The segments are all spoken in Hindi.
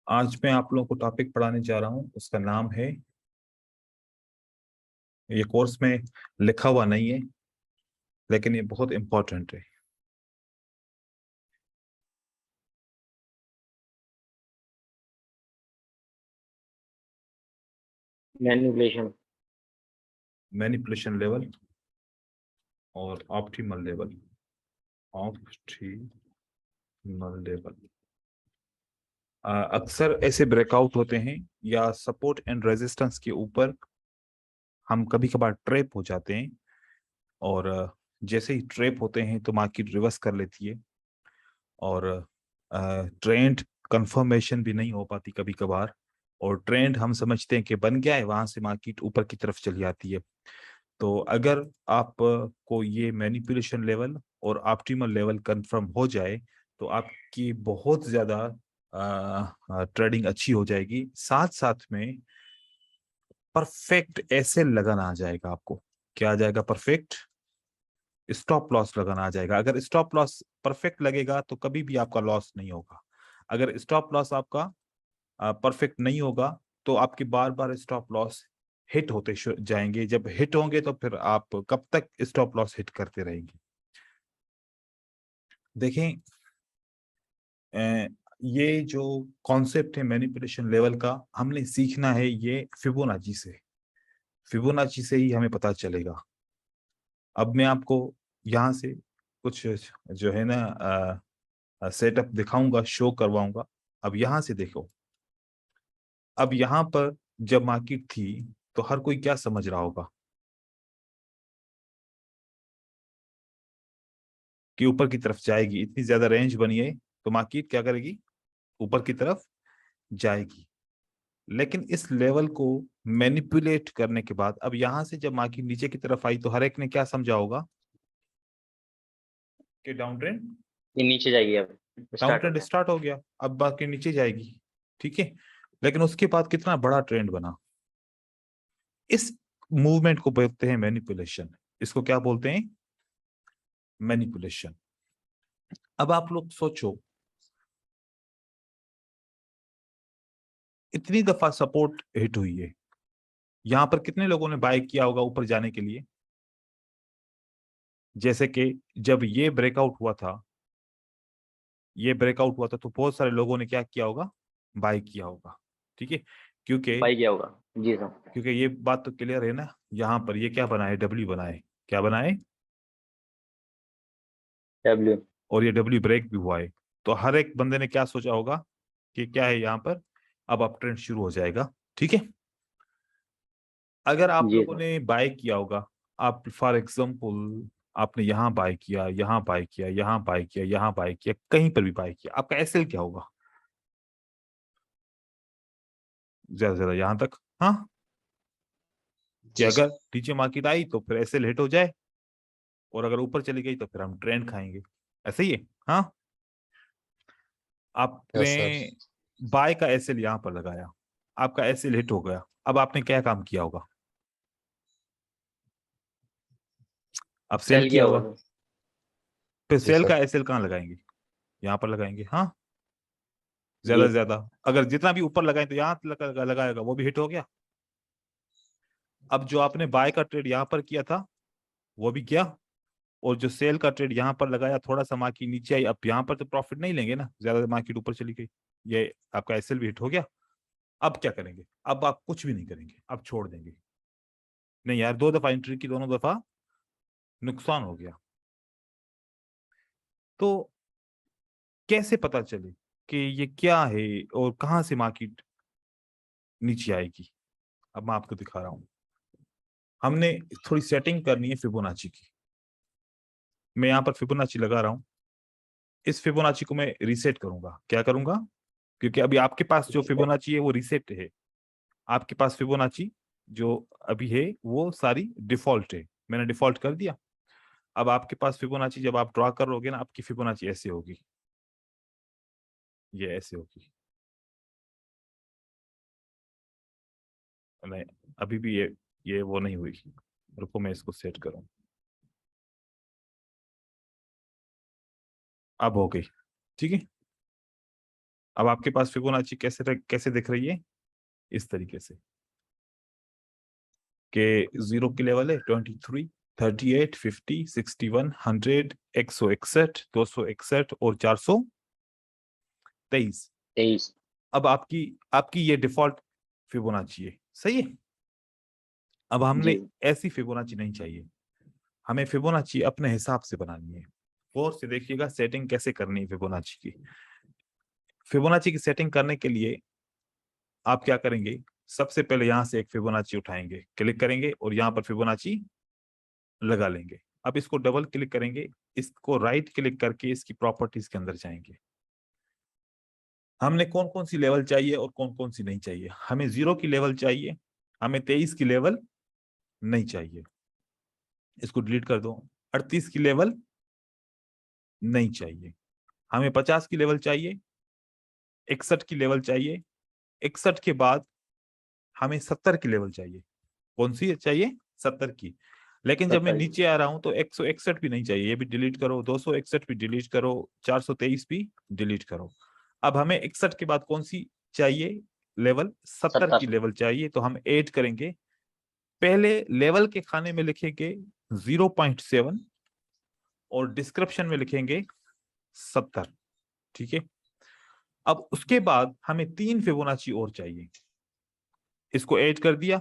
आज मैं आप लोगों को टॉपिक पढ़ाने जा रहा हूँ, उसका नाम है, ये कोर्स में लिखा हुआ नहीं है लेकिन ये बहुत इंपॉर्टेंट है। मैनिपुलेशन। मैनिपुलेशन लेवल और ऑप्टिमल लेवल। ऑप्टिमल लेवल अक्सर ऐसे ब्रेकआउट होते हैं या सपोर्ट एंड रेजिस्टेंस के ऊपर हम कभी कभार ट्रैप हो जाते हैं। और जैसे ही ट्रैप होते हैं तो मार्केट रिवर्स कर लेती है और ट्रेंड कंफर्मेशन भी नहीं हो पाती कभी कभार। और ट्रेंड हम समझते हैं कि बन गया है, वहां से मार्केट ऊपर की तरफ चली आती है। तो अगर आप को ये मैनिपुलेशन लेवल और ऑप्टिमल लेवल कंफर्म हो जाए तो आपकी बहुत ज्यादा ट्रेडिंग अच्छी हो जाएगी। साथ साथ में परफेक्ट ऐसे लगाना आ जाएगा आपको। क्या आ जाएगा? परफेक्ट स्टॉप लॉस लगाना आ जाएगा। अगर स्टॉप लॉस परफेक्ट लगेगा तो कभी भी आपका लॉस नहीं होगा। अगर स्टॉप लॉस आपका परफेक्ट नहीं होगा तो आपके बार बार स्टॉप लॉस हिट होते जाएंगे। जब हिट होंगे तो फिर आप कब तक स्टॉप लॉस हिट करते रहेंगे? देखें, अ, ये जो कॉन्सेप्ट है मैनिपुलेशन लेवल का, हमने सीखना है ये फिबोनाची से। फिबोनाची से ही हमें पता चलेगा। अब मैं आपको यहाँ से कुछ जो है ना सेटअप दिखाऊंगा, शो करवाऊंगा। अब यहाँ से देखो। अब यहाँ पर जब मार्केट थी तो हर कोई क्या समझ रहा होगा कि ऊपर की तरफ जाएगी। इतनी ज्यादा रेंज बनी है तो मार्केट क्या करेगी? ऊपर की तरफ जाएगी। लेकिन इस लेवल को मैनिपुलेट करने के बाद अब यहां से जब मार्केट नीचे की तरफ आई तो हर एक ने क्या समझा होगा कि डाउन ट्रेंड, ये नीचे जाएगी अब। डाउन स्टार्ट हो ट्रेंड गया। स्टार्ट हो गया, अब मार्केट नीचे जाएगी। ठीक है। लेकिन उसके बाद कितना बड़ा ट्रेंड बना। इस मूवमेंट को बोलते हैं मैनिपुलेशन। इसको क्या बोलते हैं? मैनिपुलेशन। अब आप लोग सोचो, इतनी दफा सपोर्ट हिट हुई है, यहां पर कितने लोगों ने बाय किया होगा ऊपर जाने के लिए? जैसे कि जब ये ब्रेकआउट हुआ था, ये ब्रेकआउट हुआ था तो बहुत सारे लोगों ने क्या किया होगा? बाय किया होगा। ठीक है। क्योंकि बाई गया होगा। जी सर। क्योंकि ये बात तो क्लियर है ना, यहाँ पर ये क्या बनाए? डब्ल्यू बनाए। क्या बनाए? डब्ल्यू। और ये डब्ल्यू ब्रेक भी हुआ है। तो हर एक बंदे ने क्या सोचा होगा कि क्या है यहाँ पर, अब अप ट्रेंड शुरू हो जाएगा। ठीक है। अगर आप जी लोगों सर। ने बाय किया होगा, आप फॉर एग्जाम्पल आपने यहाँ बाय किया, यहाँ बाय किया, यहाँ बाय किया, यहाँ बाय किया, कहीं पर भी बाय किया, आपका एसएल क्या होगा? ज्यादा से ज्यादा यहाँ तक। हाँ, कि जी अगर सर। नीचे मार्केट आई तो फिर एसएल हिट हो जाए और अगर ऊपर चली गई तो फिर हम ट्रेंड खाएंगे। ऐसे ही है। हाँ, आपने यस सर। बाय का एसएल यहाँ पर लगाया, आपका एसएल हिट हो गया। अब आपने क्या काम किया होगा? अब सेल सेल किया किया होगा। होगा सर। फिर जी सेल का सर। एसएल कहाँ लगाएंगे? यहाँ पर लगाएंगे। हाँ, ज्यादा जी से ज्यादा अगर जितना भी ऊपर लगाए तो यहाँ लगाएगा, वो भी हिट हो गया। अब जो आपने बाय का ट्रेड यहाँ पर किया था वो भी किया, और जो सेल का ट्रेड यहाँ पर लगाया, थोड़ा सा मार्केट नीचे आई, अब यहाँ पर तो प्रॉफिट नहीं लेंगे ना, ज्यादा मार्केट ऊपर चली गई, ये आपका एसएल भी हिट हो गया। अब क्या करेंगे? अब आप कुछ भी नहीं करेंगे, अब छोड़ देंगे। नहीं यार, दो दफा एंट्री की, दोनों दफा नुकसान हो गया। तो कैसे पता चले कि ये क्या है और कहां से मार्केट नीचे आएगी? अब मैं आपको दिखा रहा हूं। हमने थोड़ी सेटिंग करनी है फिबोनाची की। मैं यहाँ पर फिबोनाची लगा रहा हूँ। इस फिबोनाची को मैं रीसेट करूंगा। क्या करूंगा? क्योंकि अभी आपके पास जो फिबोनाची है वो रीसेट है। आपके पास फिबोनाची जो अभी है वो सारी डिफॉल्ट है, मैंने डिफॉल्ट कर दिया। अब आपके पास फिबोनाची जब आप ड्रॉ करोगे ना, आपकी फिबोनाची ऐसे होगी, ये ऐसे होगी। नहीं, अभी भी ये वो नहीं हुई। रुको मैं इसको सेट करूं। अब हो गई। ठीक है। अब आपके पास फिबोनाची कैसे दिख रही है, इस तरीके से कि 0 की लेवल है 23, 38, 50, 61, 100, 161, 261 और 423। 23। अब आपकी आपकी ये डिफॉल्ट फिबोनाची है, सही है। अब हमने जी ऐसी फिबोनाची नहीं चाहिए, हमें फिबोनाची अपने हिसाब से बनानी है। गौर से देखिएगा सेटिंग कैसे करनी है फिबोनाची की। फिबोनाची की सेटिंग करने के लिए आप क्या करेंगे, सबसे पहले यहां से एक फिबोनाची उठाएंगे, क्लिक करेंगे और यहाँ पर फिबोनाची लगा लेंगे। अब इसको डबल क्लिक करेंगे, इसको राइट क्लिक करके इसकी प्रॉपर्टीज के अंदर जाएंगे। हमने कौन कौन सी लेवल चाहिए और कौन कौन सी नहीं चाहिए। हमें 0 की लेवल चाहिए, हमें 23 की लेवल नहीं चाहिए, इसको डिलीट कर दो। 38 की लेवल नहीं चाहिए, हमें 50 की लेवल चाहिए, 61 की लेवल चाहिए, 61 के बाद हमें 70 की लेवल चाहिए। कौन सी चाहिए, 70 की। लेकिन जब मैं 70। नीचे आ रहा हूं तो 161 भी नहीं चाहिए, ये भी डिलीट करो, 261 भी डिलीट करो, 423 भी डिलीट करो। अब हमें 61 के बाद कौन सी चाहिए लेवल, 70 की 70। लेवल चाहिए। तो हम ऐड करेंगे, पहले लेवल के खाने में लिखेंगे 0.7 और डिस्क्रिप्शन में लिखेंगे 70, ठीक है। अब उसके बाद हमें 3 फिबोनाची और चाहिए, इसको ऐड कर दिया,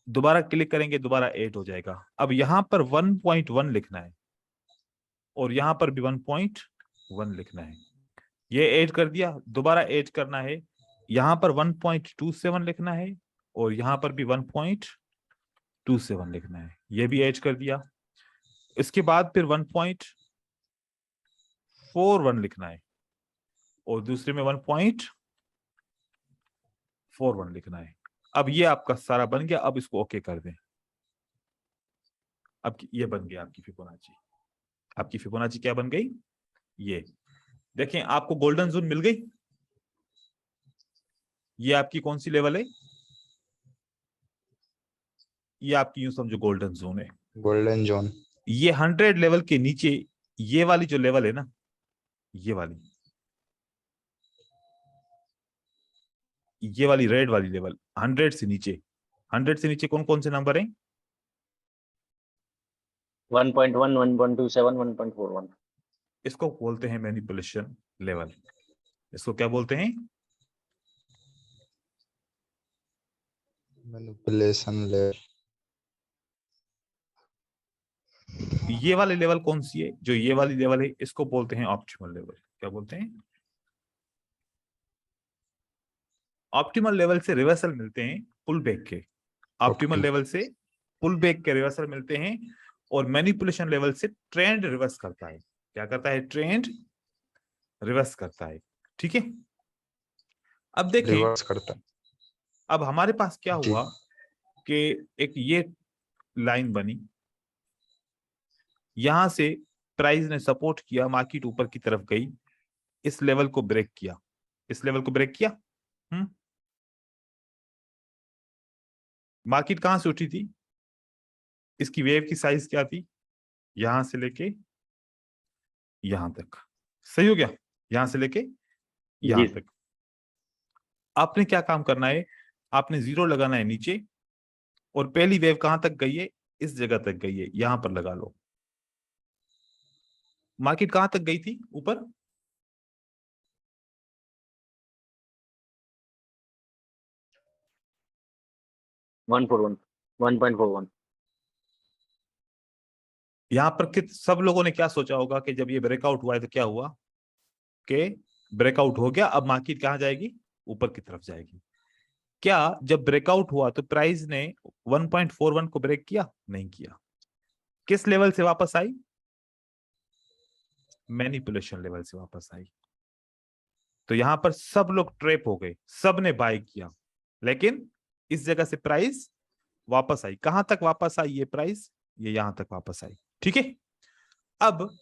दोबारा क्लिक करेंगे, दोबारा ऐड हो जाएगा। अब यहां पर 1.1 लिखना है और यहां पर भी 1.1 लिखना है, ये ऐड कर दिया, दोबारा ऐड करना है, यहां पर 1.27 लिखना है और यहां पर भी 1.27 लिखना है, ये भी ऐड कर दिया। इसके बाद फिर 1.41 लिखना है और दूसरे में 1.41 लिखना है। अब ये आपका सारा बन गया, अब इसको ओके कर दें। अब ये बन गया आपकी फिबोनाची। आपकी फिबोनाची क्या बन गई, ये देखें, आपको गोल्डन जोन मिल गई। ये आपकी कौन सी लेवल है, ये आपकी यूं समझो गोल्डन जोन है। Golden zone. ये 100 लेवल के नीचे ये वाली जो लेवल है ना, ये वाली रेड वाली लेवल 100 से नीचे, 100 से नीचे कौन कौन से नंबर हैं, 1.1, 1.27, 1.41। इसको बोलते हैं मैनिपुलेशन लेवल। इसको क्या बोलते हैं, मैनिपुलेशन लेवल। ये वाली लेवल कौन सी है, जो ये वाली लेवल है, इसको बोलते हैं ऑप्टिमल लेवल। क्या बोलते हैं, ऑप्टिमल लेवल से रिवर्सल मिलते हैं पुल बैक के, ऑप्टिमल Optimal। लेवल से पुल बैक के रिवर्सल मिलते हैं। और मैनिपुलेशन लेवल से ट्रेंड रिवर्स करता है, क्या करता है, ट्रेंड रिवर्स करता है, ठीक है। अब देखें, रिवर्स करता है। अब हमारे पास क्या जी। हुआ कि एक ये लाइन बनी, यहां से प्राइस ने सपोर्ट किया, मार्केट ऊपर की तरफ गई, इस लेवल को ब्रेक किया, इस लेवल को ब्रेक किया। मार्केट कहां से उठी थी, इसकी वेव की साइज क्या थी, यहां से लेके यहां तक, सही हो गया, यहां से लेके यहां जी तक। आपने क्या काम करना है, आपने 0 लगाना है नीचे, और पहली वेव कहां तक गई है, इस जगह तक गई है, यहां पर लगा लो। मार्केट कहां तक गई थी, ऊपर, 141, 1.41। यहां पर सब लोगों ने क्या सोचा होगा कि जब ये ब्रेकआउट हुआ है तो क्या हुआ, कि ब्रेकआउट हो गया, अब मार्केट कहां जाएगी, ऊपर की तरफ जाएगी। क्या जब ब्रेकआउट हुआ तो प्राइस ने 1.41 को ब्रेक किया, नहीं किया, किस लेवल से वापस आई, मैनिपुलेशन लेवल से वापस आई। तो यहां पर सब लोग ट्रैप हो गए, सब ने बाय किया, लेकिन इस जगह से प्राइस वापस आई, कहां तक वापस आई ये प्राइस, ये यहां तक वापस आई, ठीक है। अब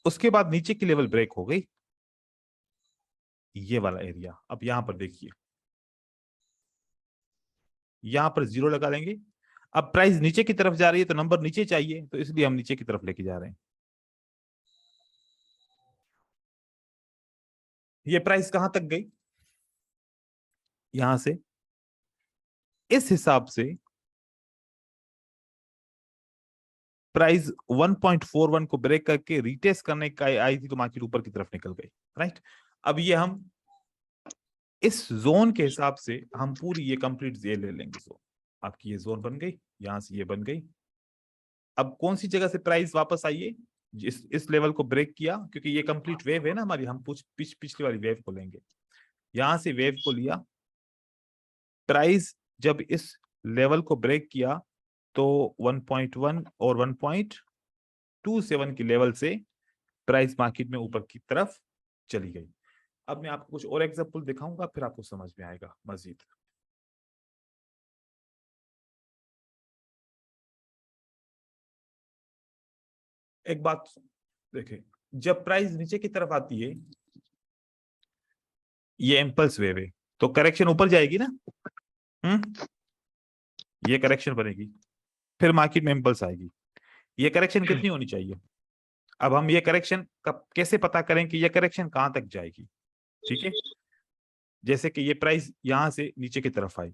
उसके बाद नीचे की लेवल ब्रेक हो गई, ये वाला एरिया। अब यहां पर देखिए, यहां पर 0 लगा लेंगे। अब प्राइस नीचे की तरफ जा रही है तो नंबर नीचे चाहिए, तो इसलिए हम नीचे की तरफ लेके जा रहे हैं। ये प्राइस कहां तक गई, यहां से इस हिसाब से प्राइस 1.41 को ब्रेक करके रिटेस्ट करने का आई थी तो मार्केट ऊपर की तरफ निकल गई, राइट। अब ये हम इस जोन के हिसाब से हम पूरी ये कंप्लीट ये ले लेंगे। जोन आपकी ये जोन बन गई, यहां से ये बन गई। अब कौन सी जगह से प्राइस वापस आई है, इस लेवल को ब्रेक किया, क्योंकि ये कंप्लीट वेव है ना हमारी, हम पिछली वाली वेव को लेंगे। यहां से वेव को लिया, प्राइस जब इस लेवल को ब्रेक किया तो 1.1 और 1.27 की लेवल से प्राइस मार्केट में ऊपर की तरफ चली गई। अब मैं आपको कुछ और एग्जांपल दिखाऊंगा, फिर आपको समझ में आएगा मजीद। एक बात देखें, जब प्राइस नीचे की तरफ आती है, ये इम्पल्स वेव है, तो करेक्शन ऊपर जाएगी ना, ये करेक्शन बनेगी, फिर मार्केट में इम्पल्स आएगी। ये करेक्शन कितनी होनी चाहिए? अब हम ये करेक्शन कैसे पता करें कि ये करेक्शन कहां तक जाएगी? ठीक है, जैसे कि ये प्राइस यहां से नीचे की तरफ आई,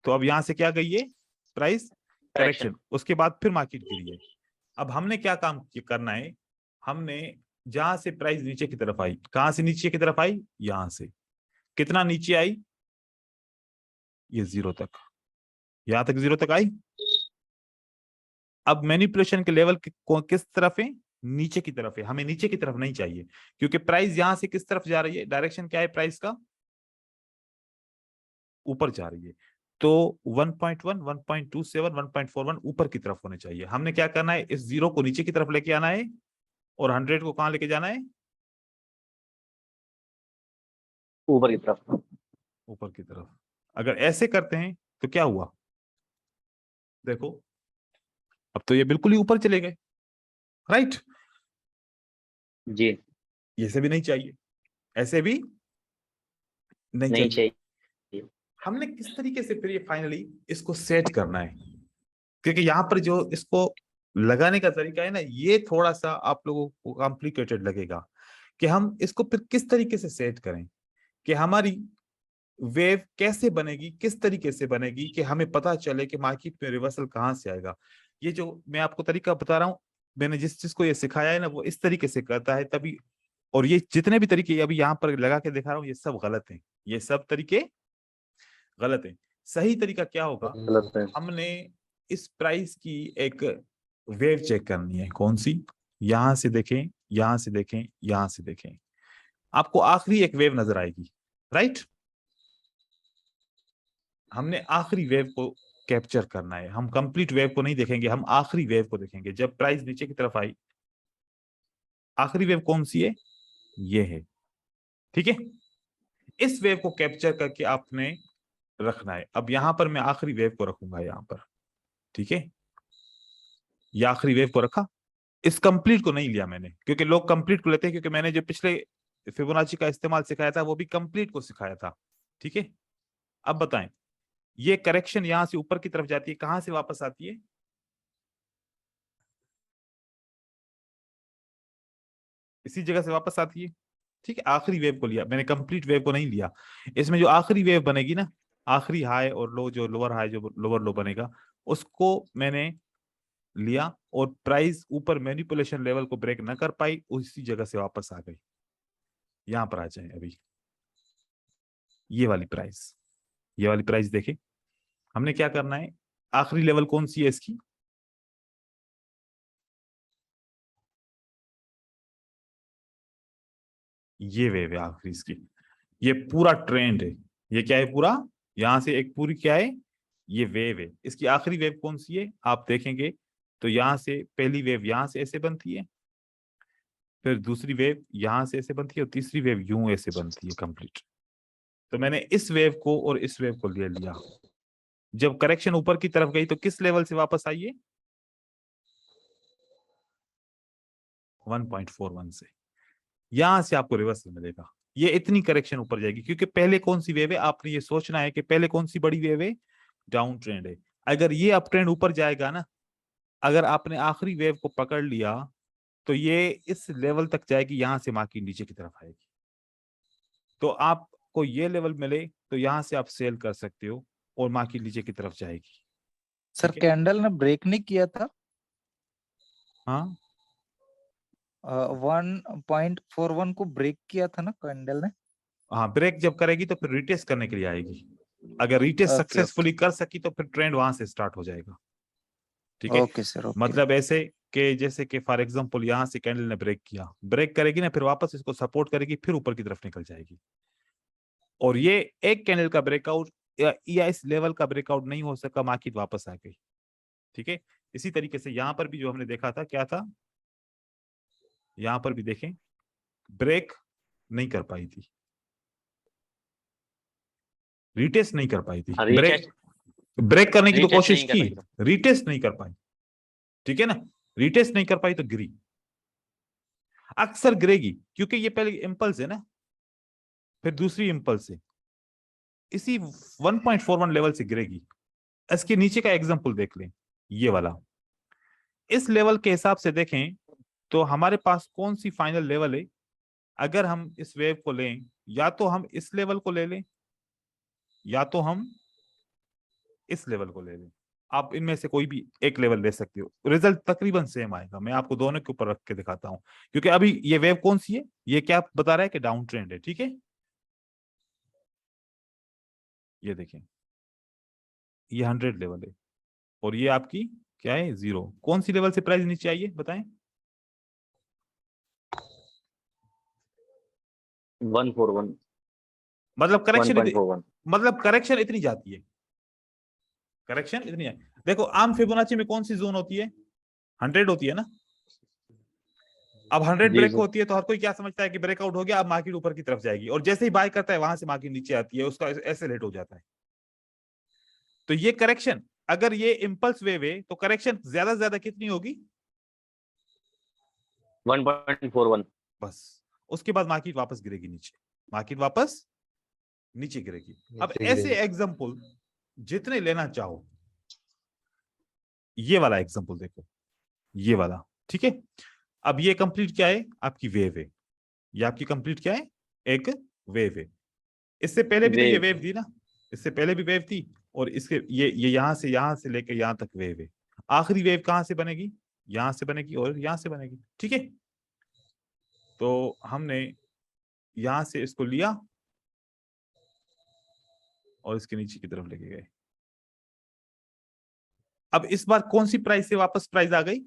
तो अब यहां से क्या गई है प्राइस करेक्शन, उसके बाद फिर मार्केट गिरी है। अब हमने क्या काम करना है, हमने जहां से प्राइस नीचे की तरफ आई, कहां से नीचे की तरफ आई, यहां से कितना नीचे आई, ये 0 तक, यहां तक 0 तक आई। अब मैनिपुलेशन के लेवल किस तरफ है, नीचे की तरफ है, हमें नीचे की तरफ नहीं चाहिए, क्योंकि प्राइस यहां से किस तरफ जा रही है, डायरेक्शन क्या है प्राइस का, ऊपर जा रही है। तो 1.1, 1.27, 1.41 ऊपर की तरफ होने चाहिए। हमने क्या करना है, इस 0 को नीचे की तरफ लेके आना है और 100 को कहां लेके जाना है, ऊपर की तरफ, ऊपर की तरफ। अगर ऐसे करते हैं तो क्या हुआ, देखो अब तो ये बिल्कुल ही ऊपर चले गए, राइट। जी ऐसे भी नहीं चाहिए, ऐसे भी नहीं नहीं चाहिए। चाहिए। हमने किस तरीके से फिर ये फाइनली इसको सेट करना है, क्योंकि यहाँ पर जो इसको लगाने का तरीका है ना, ये थोड़ा सा आप लोगों को कॉम्प्लिकेटेड लगेगा कि हम इसको फिर किस तरीके से सेट करें, कि हमारी वेव कैसे बनेगी, किस तरीके से बनेगी कि हमें पता चले कि मार्केट में रिवर्सल कहाँ से आएगा। ये जो मैं आपको तरीका बता रहा हूँ, मैंने जिस चीज को ये सिखाया है ना, वो इस तरीके से करता है तभी। और ये जितने भी तरीके अभी यहाँ पर लगा के दिखा रहा हूँ, ये सब गलत हैं, ये सब तरीके गलत हैं। सही तरीका क्या होगा, गलत है। हमने इस प्राइस की एक वेव चेक करनी है। कौन सी, यहां से देखें, यहां से देखें, यहां से देखें, आपको आखिरी एक वेव नजर आएगी, राइट। हमने आखिरी वेव को कैप्चर करना है, हम कंप्लीट वेव को नहीं देखेंगे, हम आखिरी वेव को देखेंगे। जब प्राइस नीचे की तरफ आई, आखिरी वेव कौन सी है, ये है, ठीक है। इस वेव को कैप्चर करके आपने रखना है। अब यहां पर मैं आखिरी वेव को रखूंगा यहां पर, ठीक है, ये आखिरी वेव को रखा। इस कंप्लीट को नहीं लिया मैंने, क्योंकि लोग कंप्लीट को लेते हैं, क्योंकि मैंने जो पिछले फिबोनाची का इस्तेमाल सिखाया था वो भी कंप्लीट को सिखाया था, ठीक है। अब बताएं, ये करेक्शन यहां से ऊपर की तरफ जाती है, कहां से वापस आती है, इसी जगह से वापस आती है, ठीक है। आखिरी वेव को लिया मैंने, कंप्लीट वेव को नहीं लिया। इसमें जो आखिरी वेव बनेगी ना, आखिरी हाई और लो, जो लोअर हाई जो लोअर लो बनेगा, उसको मैंने लिया, और प्राइस ऊपर मैनिपुलेशन लेवल को ब्रेक न कर पाई, उसी जगह से वापस आ गई। यहां पर आ जाए अभी, ये वाली प्राइस, ये वाली प्राइस देखें। हमने क्या करना है, आखिरी लेवल कौन सी है इसकी, ये वेव है आखिरी इसकी। ये पूरा ट्रेंड है, ये क्या है पूरा, यहां से एक पूरी क्या है, ये वेव है। इसकी आखिरी वेव कौन सी है आप देखेंगे तो यहां से पहली वेव यहां से ऐसे बनती है, फिर दूसरी वेव यहां से ऐसे बनती है, और तीसरी वेव यूं ऐसे बनती है कंप्लीट। तो मैंने इस वेव को और इस वेव को ले लिया। जब करेक्शन ऊपर की तरफ गई तो किस लेवल से वापस आई है, 1.41 से। यहां से आपको रिवर्सल मिलेगा, ये इतनी करेक्शन ऊपर जाएगी, क्योंकि पहले कौन सी वेव है, आपने ये सोचना है कि पहले कौन सी बड़ी वेव है, डाउन ट्रेंड है। अगर ये अप ट्रेंड ऊपर जाएगा ना, अगर आपने आखिरी वेव को पकड़ लिया तो ये इस लेवल तक जाएगी, यहां से मार्केट नीचे की तरफ आएगी। तो आप आपको ये लेवल मिले तो यहाँ से आप सेल कर सकते हो और मार्केट नीचे की तरफ जाएगी। सर ठीक है? कैंडल ने ब्रेक नहीं किया था हाँ 1.41 को ब्रेक किया था ना कैंडल ने। हाँ, ब्रेक जब करेगी तो फिर रिटेस्ट करने के लिए आएगी। अगर रिटेस्ट ओके, सक्सेसफुली कर सकी तो फिर ट्रेंड वहां से स्टार्ट हो जाएगा। ठीक है? Okay sir, okay. मतलब ऐसे कि जैसे कि फॉर एग्जांपल यहाँ से कैंडल ने ब्रेक किया, ब्रेक करेगी ना, फिर वापस इसको सपोर्ट करेगी, फिर ऊपर की तरफ निकल जाएगी। और ये एक कैंडल का ब्रेकआउट या इस लेवल का ब्रेकआउट नहीं हो सका, मार्केट वापस आ गई। ठीक है? इसी तरीके से यहाँ पर भी जो हमने देखा था, क्या था, यहाँ पर भी देखें, ब्रेक नहीं कर पाई थी, रिटेस्ट नहीं कर पाई थी, ब्रेक करने की तो कोशिश की, रिटेस्ट नहीं कर पाई। ठीक है ना? रिटेस्ट नहीं कर पाई तो गिरी। अक्सर गिरेगी क्योंकि ये पहले इंपल्स है ना, फिर दूसरी इंपल्स है, इसी 1.41 लेवल से गिरेगी। इसके नीचे का एग्जांपल देख लें, ये वाला। इस लेवल के हिसाब से देखें तो हमारे पास कौन सी फाइनल लेवल है। अगर हम इस वेव को लें, या तो हम इस लेवल को ले लें या तो हम इस लेवल को ले लें। आप इनमें से कोई भी एक लेवल ले सकते हो, रिजल्ट तकरीबन सेम आएगा। मैं आपको दोनों के ऊपर रख के दिखाता हूं, क्योंकि अभी ये वेव कौन सी है, ये क्या बता रहा है कि डाउन ट्रेंड है। ठीक है? ये देखें, ये 100 लेवल है और ये आपकी क्या है, 0। कौन सी लेवल से प्राइस नीचे आई है बताएं? 141 मतलब करेक्शन 1.41 मतलब करेक्शन इतनी जाती है, करेक्शन इतनी है। देखो आम फिबोनाची में कौन सी जोन होती है, 100 होती है ना। अब 100 ब्रेक होती है तो हर कोई क्या समझता है कि ब्रेकआउट हो गया, अब मार्केट ऊपर की तरफ जाएगी, और जैसे ही बाय करता है वहां से मार्केट नीचे आती है, उसका ऐसे लेट हो जाता है। तो ये करेक्शन, अगर ये इंपल्स वेव है तो करेक्शन ज्यादा से ज्यादा कितनी होगी, 1.41। बस उसके बाद मार्केट वापस गिरेगी नीचे, मार्केट वापस नीचे गिरेगी। अब ऐसे एग्जांपल जितने लेना चाहो, ये वाला एग्जांपल देखो, ये वाला। ठीक है? अब ये कंप्लीट क्या है, आपकी वेव है। ये आपकी कंप्लीट क्या है, एक वेव है। इससे पहले भी तो ये वेव थी ना, इससे पहले भी वेव थी, और इसके ये यहां से लेकर यहां तक वेव है। आखिरी वेव कहां से बनेगी, यहां से बनेगी और यहां से बनेगी। ठीक है? तो हमने यहां से इसको लिया और इसके नीचे की तरफ लेके गए। अब इस बार कौन सी प्राइस से वापस प्राइस आ गई,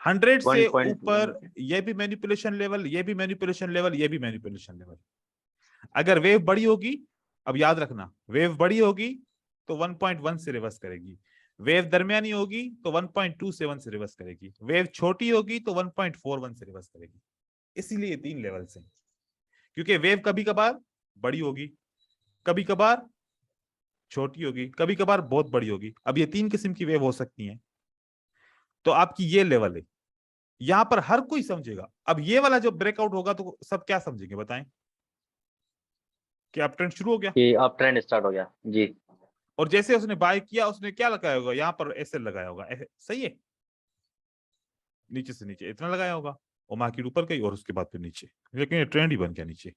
100 से ऊपर। ये भी मैनिपुलेशन लेवल, ये भी मैनिपुलेशन लेवल, ये भी मैनिपुलेशन लेवल। अगर वेव बड़ी होगी, अब याद रखना, वेव बड़ी होगी तो 1.1 से रिवर्स करेगी, वेव दरमियानी होगी तो 1.27 से रिवर्स करेगी, वेव छोटी होगी तो 1.41 से रिवर्स करेगी। इसीलिए 3 लेवल से, क्योंकि वेव कभी कभार बड़ी होगी, कभी कभार छोटी होगी, कभी कभार बहुत बड़ी होगी। अब ये 3 किस्म की वेव हो सकती हैं। तो आपकी ये लेवल है, यहां पर हर कोई समझेगा। अब ये वाला जो ब्रेकआउट होगा तो सब क्या समझेंगे बताएं, कि अप ट्रेंड शुरू हो गया, कि अप ट्रेंड स्टार्ट हो गया जी। और जैसे उसने बाय किया, उसने क्या लगाया होगा, यहाँ पर ऐसे लगाया होगा, सही है, नीचे से नीचे इतना लगाया होगा, और मार्केट ऊपर गई और उसके बाद फिर नीचे, लेकिन ये ट्रेंड ही बन गया नीचे।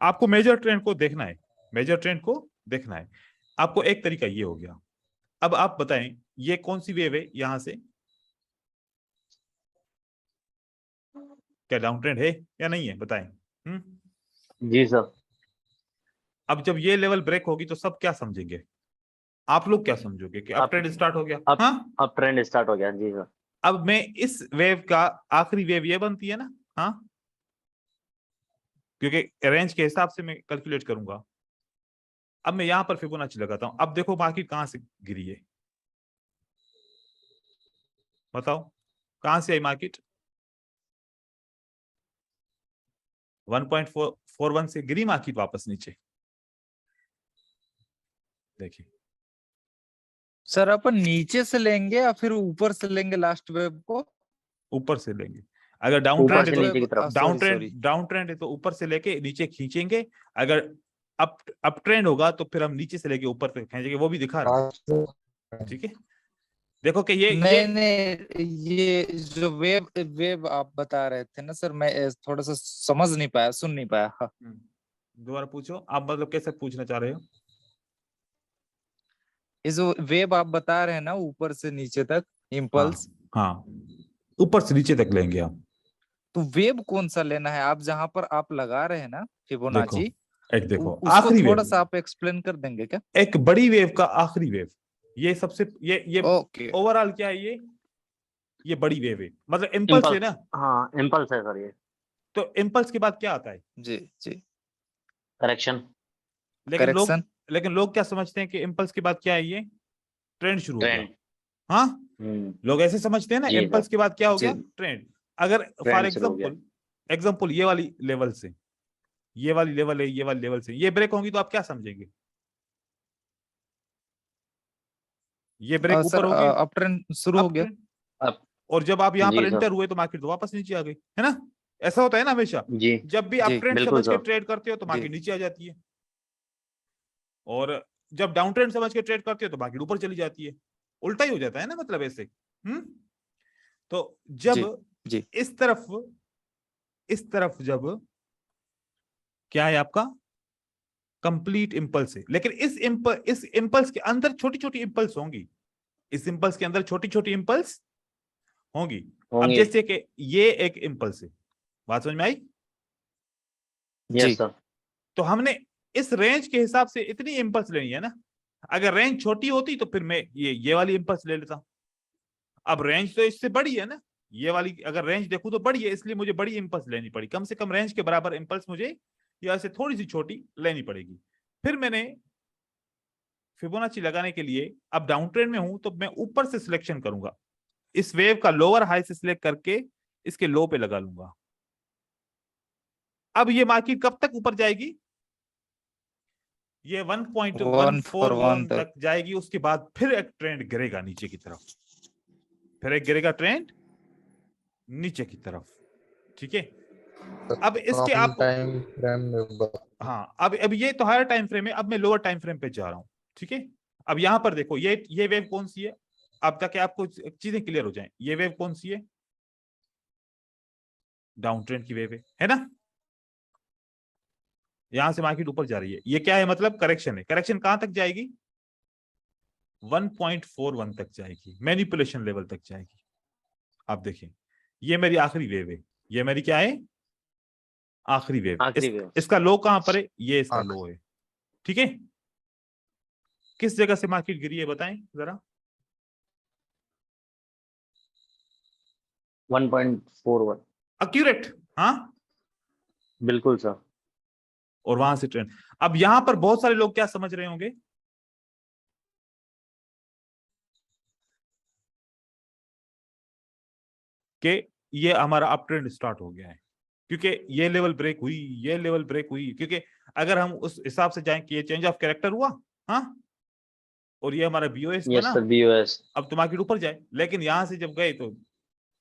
आपको मेजर ट्रेंड को देखना है, मेजर ट्रेंड को देखना है आपको। एक तरीका ये हो गया। अब आप बताएं ये कौन सी वेव है, यहां से क्या डाउन ट्रेंड है या नहीं है बताएं। जी सर। अब जब ये लेवल ब्रेक होगी तो सब क्या समझेंगे, आप लोग क्या समझोगे कि अप ट्रेंड स्टार्ट हो गया। अप ट्रेंड स्टार्ट हो गया जी सर। अब मैं इस वेव का आखिरी वेव ये बनती है ना, हाँ, क्योंकि रेंज के हिसाब से मैं कैलकुलेट करूंगा। अब मैं यहां पर फिबोनाची लगाता हूं। अब देखो मार्केट कहां से गिरी है, बताओ कहां से आई मार्केट, 1.41 से गिरी मार्केट वापस नीचे। देखिए सर अपन नीचे से लेंगे या फिर ऊपर से लेंगे लास्ट वेव को, ऊपर से लेंगे। अगर डाउन ट्रेंड है तो डाउन ट्रेंड है तो ऊपर से लेके नीचे खींचेंगे, अगर अप ट्रेंड होगा तो फिर हम नीचे से लेके ऊपर तक खींचेंगे, वो भी दिखा रहा है। ठीक है? देखो कि ये नहीं नहीं, ये जो वेव वेव आप बता रहे थे ना सर, मैं थोड़ा सा समझ नहीं पाया, सुन नहीं पाया। हाँ। दोबारा पूछो आप, मतलब कैसे पूछना चाह रहे हो? ये जो वेव आप बता रहे हैं ना, ऊपर से नीचे तक हाँ इम्पल्स, हाँ, ऊपर से नीचे तक लेंगे आप। तो वेव कौन सा लेना है? आप जहां पर आप लगा रहे हैं ना देखो, फिबोनाची, एक देखो उसको आखिरी थोड़ा वेव, सा आप एक्सप्लेन कर देंगे क्या? एक बड़ी वेव का आखिरी वेव, ये सबसे ये ओके। ओवरऑल क्या है, ये बड़ी वेव है, मतलब इम्पल्स है इम्पल्स, ना। हाँ इम्पल्स है सर ये। तो इम्पल्स के बाद क्या आता है? जी जी। करेक्शन। लेकिन लोग करेक्शन। लेकिन लोग क्या समझते हैं कि इम्पल्स के बाद क्या है, ये ट्रेंड शुरू हो गया। ट्रेंड। हाँ, हम्म। लोग ऐसे समझते हैं ना, जी इम्पल्स सर, के बाद क्या हो जी गया, ट्रेंड। अगर फॉर ट्रेंड शुरू हो गया। एग्जांपल, ये वाली लेवल से, ये वाली लेवल है, ये वाली लेवल से ये ब्रेक होंगी तो आप क्या समझेंगे? ये ब्रेक सर ऊपर होगी, अप ट्रेंड शुरू हो अप गया। ट्रेंड। अब और जब आप यहाँ पर जी एंटर सर। हुए तो मार्केट तो वापस नीचे आ गई, है ना? ऐसा होता है ना हमेशा, जी जब भी जी आप ट्रेंड बिल्कुल समझ के सर। ट्रेड करते हो तो जी मार्केट नीचे आ जाती है, और जब डाउन ट्रेंड समझ के ट्रेड करते हो तो मार्केट ऊपर चली जाती है। उल्टा ही हो जाता है ना, मतलब ऐसे। तो जब जी जी। इस तरफ जब क्या है आपका, कंप्लीट इम्पल्स है, लेकिन इस इम्पल्स के अंदर छोटी छोटी इम्पल्स होंगी, इस इम्पल्स के अंदर छोटी छोटी इम्पल्स होंगी। अब होंगे। जैसे कि ये एक इम्पल्स है, बात समझ में आई? यस जी सर। तो हमने इस रेंज के हिसाब से इतनी इम्पल्स लेनी है ना। अगर रेंज छोटी होती तो फिर मैं ये वाली इम्पल्स ले लेता। अब रेंज तो इससे बड़ी है ना, ये वाली अगर रेंज देखूं तो बड़ी है, इसलिए मुझे बड़ी इम्पल्स लेनी पड़ी, कम से कम रेंज के बराबर इम्पल्स मुझे या से थोड़ी सी छोटी लेनी पड़ेगी। फिर मैंने फिबोनाची लगाने के लिए, अब डाउन ट्रेंड में हूं तो मैं ऊपर से सिलेक्शन करूंगा, इस वेव का लोअर हाई से सिलेक्ट करके इसके लो पे लगा लूंगा। अब ये मार्केट कब तक ऊपर जाएगी? ये 141 1.141 तक। तक जाएगी, उसके बाद फिर एक ट्रेंड गिरेगा नीचे की तरफ, फिर एक गिरेगा ट्रेंड नीचे की तरफ, ठीक है? अब इसके कम आप, टाइम फ्रेम में हाँ, अब ये तो हायर टाइम फ्रेम है, अब मैं लोअर टाइम फ्रेम पे जा रहा हूं, ठीक है? अब यहां पर देखो, ये वेव कौन सी है, अब ताकि आपको चीजें क्लियर हो जाएं, ये वेव कौन सी है? डाउन ट्रेंड की वेव है ना? यहां से मार्केट ऊपर जा रही है, ये क्या है, मतलब करेक्शन है। करेक्शन कहां तक जाएगी? 1.41 तक जाएगी, मैनिपुलेशन लेवल तक जाएगी। आप देखें, ये मेरी आखिरी वेव है, ये मेरी क्या है, आखिरी वेव। आखिरी वेव। इसका लो कहां पर है? ये इसका आखिरी। लो है, ठीक है? किस जगह से मार्केट गिरी है बताएं जरा। 1.41। एक्यूरेट, हाँ। बिल्कुल सर। और वहां से ट्रेंड। अब यहां पर बहुत सारे लोग क्या समझ रहे होंगे कि ये हमारा अप ट्रेंड स्टार्ट हो गया है, क्योंकि ये लेवल ब्रेक हुई, ये लेवल ब्रेक हुई, क्योंकि अगर हम उस हिसाब से जाएं कि ये चेंज ऑफ कैरेक्टर हुआ, हाँ, और ये हमारा बीओएस यस बना, सर, बीओएस। अब तो मार्केट ऊपर जाए, लेकिन यहां से जब गए तो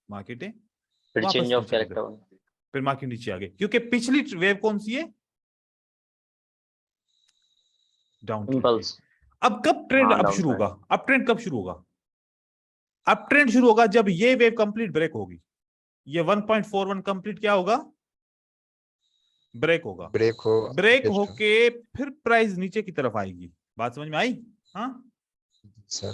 मार्केट है फिर वापस चेंज ऑफ नीचे की तरफ, कैरेक्टर। फिर मार्केट नीचे आ गए, क्योंकि पिछली वेव कौन सी है, डाउन ट्रेंड है। इम्पल्स। अब कब ट्रेंड हाँ अब डाउन शुरू ट्रेंड। होगा, अब ट्रेंड कब शुरू होगा? अब ट्रेंड शुरू होगा जब ये वेव कंप्लीट ब्रेक होगी, ये 1.41 कंप्लीट क्या होगा, ब्रेक होगा। ब्रेक हो ब्रेक जस्ट होके फिर प्राइस नीचे की तरफ आएगी, बात समझ में आई? हाँ, सर।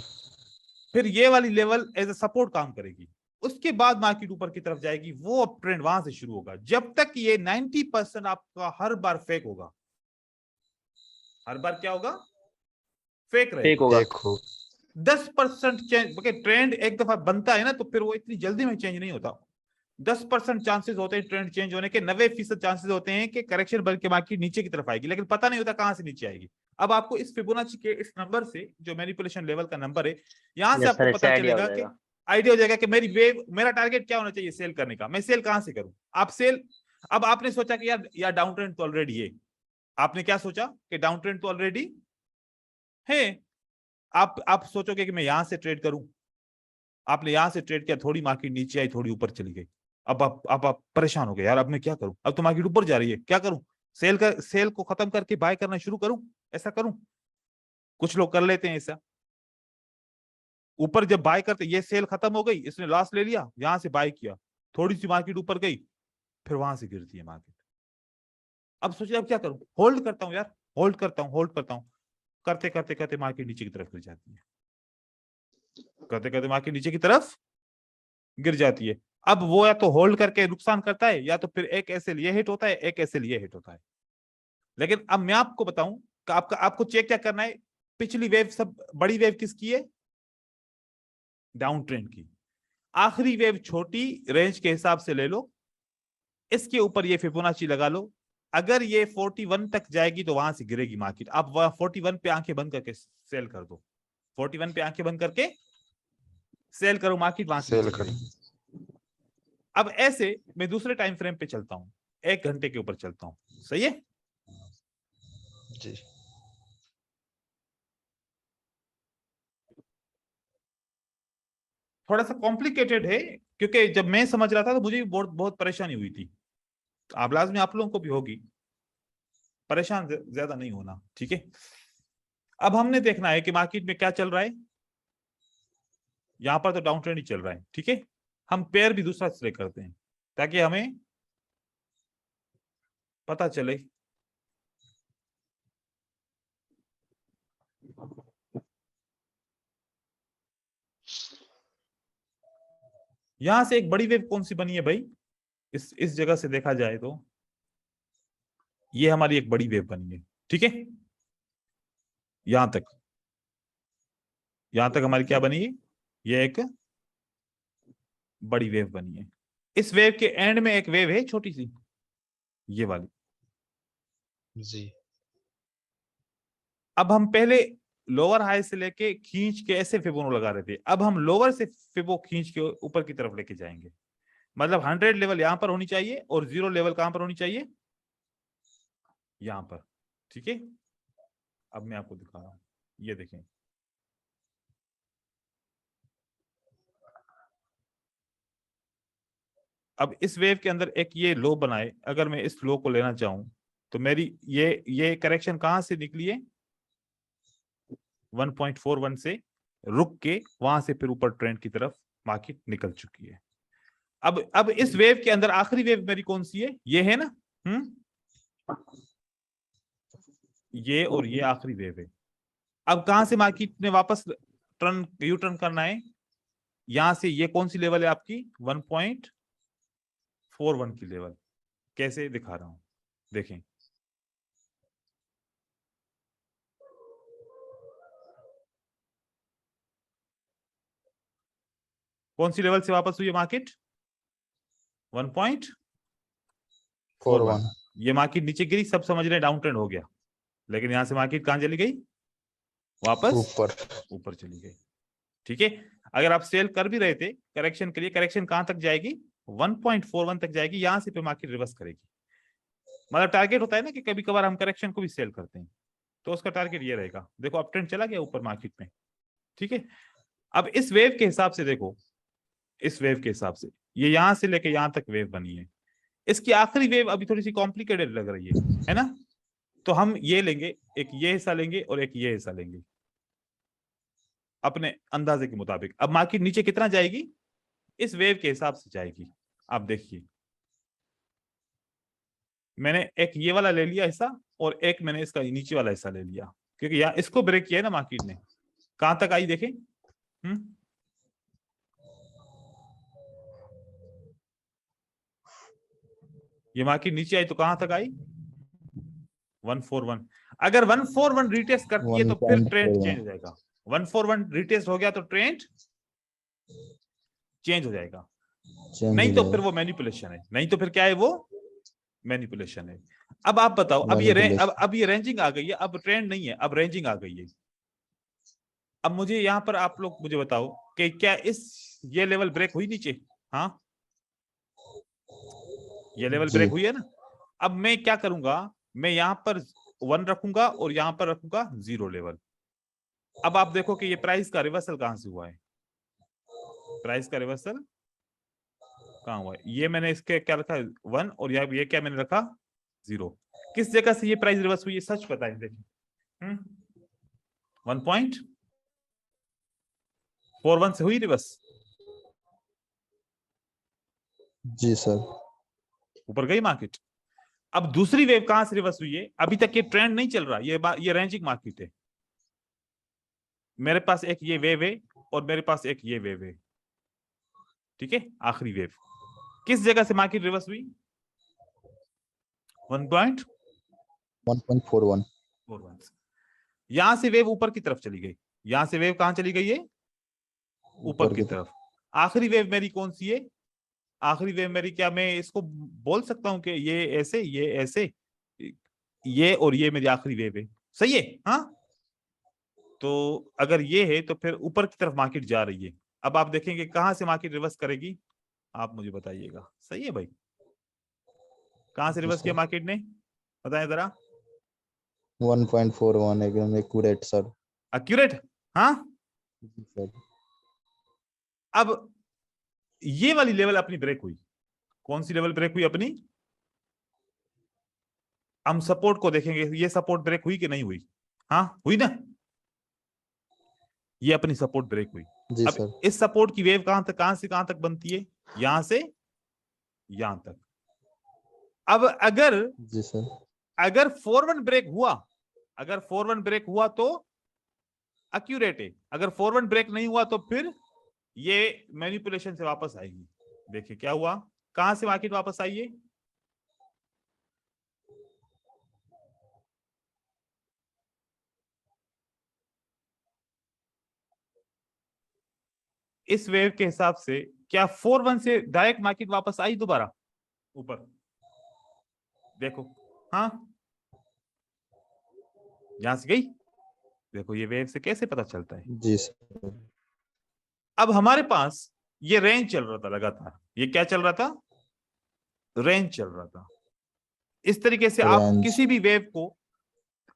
फिर ये वाली लेवल एज ए सपोर्ट काम करेगी, उसके बाद मार्केट ऊपर की तरफ जाएगी, वो अप ट्रेंड वहां से शुरू होगा। जब तक ये 90% आपका हर बार फेक होगा, हर बार क्या होगा, फेक फेक रहेगा। होगा। एक हो 10% चेंज, ट्रेंड एक दफा बनता है ना तो फिर वो इतनी जल्दी में चेंज नहीं होता। 10% चांसेस होते हैं ट्रेंड चेंज होने के, 90% चांसेस होते हैं कि करेक्शन बन के मार्केट नीचे की तरफ आएगी, लेकिन पता नहीं होता कहां से नीचे आएगी। अब आपको इस फिबोनाची के इस नंबर से, जो मैनिपुलेशन लेवल का नंबर है, यहां से यस आपको सर, इससे पता आइडिया हो चलेगा कि जाएगा। आइडिया हो जाएगा कि मेरी वेव, मेरा टारगेट क्या होना चाहिए सेल करने का, मैं सेल कहां से करूं। आप सेल, अब आपने सोचा कि यार डाउन ट्रेंड तो ऑलरेडी है, आपने क्या सोचा कि डाउन ट्रेंड तो ऑलरेडी है, आप सोचोगे कि मैं यहां से ट्रेड करूं, आपने यहां से ट्रेड किया, थोड़ी मार्केट नीचे आई, थोड़ी ऊपर चली गई, अब आप परेशान हो गए, यार अब मैं क्या करूं, अब तो मार्केट ऊपर जा रही है, क्या करूं, सेल को खत्म करके बाय करना शुरू करूं, ऐसा करूं? कुछ लोग कर लेते हैं ऐसा, ऊपर जब बाय करते, ये सेल खत्म हो गई, इसने लॉस ले लिया, यहां से बाय किया, थोड़ी सी मार्केट ऊपर गई, फिर वहां से गिरती है मार्केट। अब सोचिए अब क्या करूं, होल्ड करता हूं यार, होल्ड करता हूं, करते करते करते मार्केट नीचे की तरफ गिर जाती है, करते करते मार्केट नीचे की तरफ गिर जाती है। अब वो या तो होल्ड करके नुकसान करता है, या तो फिर एक ऐसे लिए हिट होता है, एक ऐसे लिए हिट होता है। लेकिन अब मैं आपको बताऊं कि आपको चेक क्या करना है, पिछली वेव, सब बड़ी वेव किसकी है, डाउन ट्रेंड की। आखिरी वेव छोटी रेंज के हिसाब से ले लो, इसके ऊपर ये फिबोनाची लगा लो, अगर ये 41 तक जाएगी तो वहां से गिरेगी मार्केट। आप 41 पे आंखें बंद करके सेल कर दो, 41 पे आंखें बंद करके सेल करो, मार्केट वहां से सेल नीचे कर। गिरेगी। अब ऐसे मैं दूसरे टाइम फ्रेम पे चलता हूं, 1 घंटे के ऊपर चलता हूं, सही है। जी थोड़ा सा कॉम्प्लिकेटेड है, क्योंकि जब मैं समझ रहा था तो मुझे भी बहुत बहुत परेशानी हुई थी, आप लाजमी आप लोगों को भी होगी, परेशान ज्यादा नहीं होना, ठीक है। अब हमने देखना है कि मार्केट में क्या चल रहा है, यहां पर तो डाउन ट्रेंड ही चल रहा है, ठीक है। हम पेयर भी दूसरा सिलेक्ट करते हैं ताकि हमें पता चले। यहां से एक बड़ी वेव कौन सी बनी है भाई, इस जगह से देखा जाए तो ये हमारी एक बड़ी वेव बनी है, ठीक है। यहां तक हमारी क्या बनी है, ये एक बड़ी वेव बनी है। इस वेव के एंड में एक वेव है छोटी सी, ये वाली। जी अब हम पहले लोअर हाई से लेके खींच के ऐसे फिबो लगा रहे थे, अब हम लोअर से फिबो खींच के ऊपर की तरफ लेके जाएंगे। मतलब 100 लेवल यहां पर होनी चाहिए और 0 लेवल कहां पर होनी चाहिए, यहां पर, ठीक है। अब मैं आपको दिखा रहा हूं, ये देखें, अब इस वेव के अंदर एक ये लो बनाए, अगर मैं इस लो को लेना चाहूं तो मेरी ये करेक्शन कहां से निकली है, 1.41 से रुक के वहां से फिर ऊपर ट्रेंड की तरफ मार्केट निकल चुकी है। अब इस वेव के अंदर आखिरी वेव मेरी कौन सी है, ये है ना, ये और ये आखिरी वेव है। अब कहां से मार्केट ने वापस यू टर्न करना है, यहां से ये कौन सी लेवल है आपकी, 1.41 की लेवल। कैसे दिखा रहा हूं, देखें, कौन सी लेवल से वापस हुई है मार्केट, 1.41। ये मार्केट नीचे गिरी, सब समझ रहे हैं डाउन ट्रेंड हो गया, लेकिन यहां से मार्केट कहां चली गई, वापस ऊपर चली गई, ठीक है। अगर आप सेल कर भी रहे थे करेक्शन के लिए, करेक्शन कहां तक जाएगी, 1.41 तक जाएगी, यहां से फिर मार्केट रिवर्स करेगी। मतलब टारगेट होता है ना कि कभी कभार हम करेक्शन को भी सेल करते हैं, तो उसका टारगेट ये रहेगा। देखो अप ट्रेंड चला गया ऊपर मार्केट में, ठीक है। अब इस वेव के हिसाब से देखो, इस वेव के हिसाब से ये यहां से लेके यहां तक वेव बनी है, इसकी आखिरी वेव अभी थोड़ी सी कॉम्प्लिकेटेड लग रही है ना। तो हम ये लेंगे, एक ये हिस्सा लेंगे और एक ये हिस्सा लेंगे अपने अंदाजे के मुताबिक। अब मार्केट नीचे कितना जाएगी, इस वेव के हिसाब से जाएगी। आप देखिए, मैंने एक ये वाला ले लिया हिस्सा और एक मैंने इसका नीचे वाला हिस्सा ले लिया, क्योंकि यहाँ इसको ब्रेक किया है ना मार्केट ने। कहां तक आई देखें, ये मार्केट नीचे आई तो कहां तक आई, 141। अगर 141 रिटेस्ट करती है तो फिर ट्रेंड चेंज हो जाएगा। 141 रिटेस्ट हो गया तो ट्रेंड चेंज हो जाएगा, नहीं तो फिर वो मैनिपुलेशन है, नहीं तो फिर क्या है, वो मैनिपुलेशन है। अब आप बताओ, अब ये रेंजिंग आ गई है, अब ट्रेंड नहीं है, अब रेंजिंग आ गई है। अब मुझे यहाँ पर आप लोग मुझे बताओ कि क्या ये लेवल ब्रेक हुई नीचे, हाँ ये लेवल ब्रेक हुई है ना। अब मैं क्या करूंगा, मैं यहाँ पर 1 रखूंगा और यहाँ पर रखूंगा 0 लेवल। अब आप देखो कि ये प्राइस का रिवर्सल कहां से हुआ है, प्राइस का रिवर्सल कहां हुआ है, ये मैंने इसके क्या रखा 1 और ये क्या मैंने रखा 0। किस जगह से ये प्राइस रिवर्स हुई है, सच बताएं देखिए। 1 पॉइंट 4-1 से हुई रिवर्स, जी सर। ऊपर गई मार्केट। अब दूसरी वेव कहां से रिवर्स हुई है? अभी तक ये ट्रेंड नहीं चल रहा, ये रेंजिंग मार्केट है। मेरे पास एक ये वेव है और मेरे पास एक ये वेव है, ठीक है। आखिरी वेव किस जगह से मार्केट रिवर्स हुई? 1.41। यहां से वेव ऊपर की तरफ चली गई। यहां से वेव कहां चली गई है? ऊपर की तरफ। आखिरी वेव मेरी कौन सी है? आखिरी वेव मेरी, क्या मैं इसको बोल सकता हूं कि ये ऐसे, ये ऐसे, ये और ये मेरी आखिरी वेव है, सही है? हाँ, तो अगर ये है तो फिर ऊपर की तरफ मार्केट जा रही है। अब आप देखेंगे कहां से मार्केट रिवर्स करेगी, आप मुझे बताइएगा। सही है भाई, कहां से रिवर्स किया मार्केट ने, बताएं जरा। 1.41 एकदम एक्यूरेट सर। एक्यूरेट, हाँ। सर अब ये वाली लेवल अपनी ब्रेक हुई। कौन सी लेवल ब्रेक हुई अपनी? हम सपोर्ट को देखेंगे, ये सपोर्ट ब्रेक हुई कि नहीं हुई? हाँ हुई ना, ये अपनी सपोर्ट ब्रेक हुई। जी अब सर। इस सपोर्ट की वेव कहां से कहां तक बनती है? यहां से यहां तक। अब जी सर। अगर 4-1 ब्रेक हुआ, अगर 4-1 ब्रेक हुआ तो एक्यूरेट है। अगर 4-1 ब्रेक नहीं हुआ तो फिर ये मैनिपुलेशन से वापस आएगी। देखिए क्या हुआ, कहां से मार्केट वापस आई है? इस वेव के हिसाब से क्या 4-1 से डायरेक्ट मार्केट वापस आई दोबारा ऊपर? देखो, हाँ, यहां से गई। देखो ये वेव से कैसे पता चलता है। जी सर। अब हमारे पास ये रेंज चल रहा था लगातार। ये क्या चल रहा था? रेंज चल रहा था। इस तरीके से आप रेंज। किसी भी वेव को,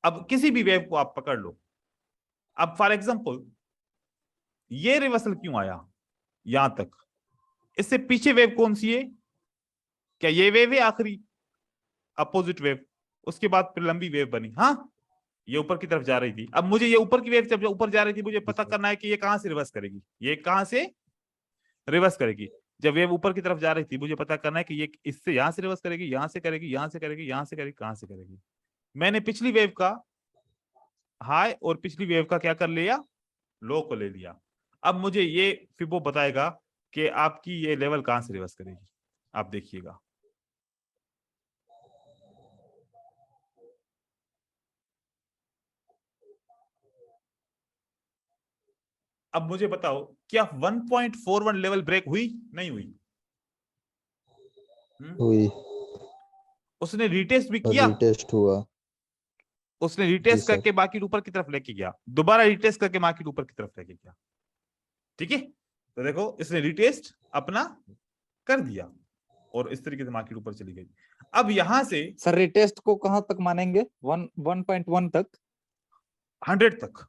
अब किसी भी वेव को आप पकड़ लो। अब फॉर एग्जांपल ये रिवर्सल क्यों आया यहां तक? इससे पीछे वेव कौन सी है? क्या ये वेव है आखिरी अपोजिट वेव? उसके बाद फिर लंबी वेव बनी, हाँ, ये ऊपर की तरफ जा रही थी। अब मुझे ये ऊपर की वेव जब ऊपर जा रही थी, मुझे पता करना है कि ये कहां से रिवर्स करेगी। ये कहां से रिवर्स करेगी? जब वेव ऊपर की तरफ जा रही थी, मुझे पता करना है कि ये इससे यहां से रिवर्स करेगी, यहां से करेगी, यहां से करेगी, यहां से करेगी, कहां से करेगी। मैंने पिछली वेव का हाई और पिछली वेव का क्या कर लिया? लो को ले लिया। अब मुझे ये फिबो बताएगा कि आपकी ये लेवल कहां से रिवर्स करेगी। आप देखिएगा, अब मुझे बताओ क्या 1.41 लेवल ब्रेक हुई नहीं हुई? हुई। उसने रिटेस्ट भी किया। रीटेस्ट हुआ। उसने जी रिटेस्ट सर। करके मार्केट ऊपर की तरफ लेके गया, दोबारा रिटेस्ट करके मार्केट ऊपर की तरफ लेके गया, ठीक है। तो देखो इसने रिटेस्ट अपना कर दिया और इस तरीके से मार्केट ऊपर चली गई। अब यहां से सर रिटेस्ट को कहां तक मानेंगे? 1.1 तक, 100 तक।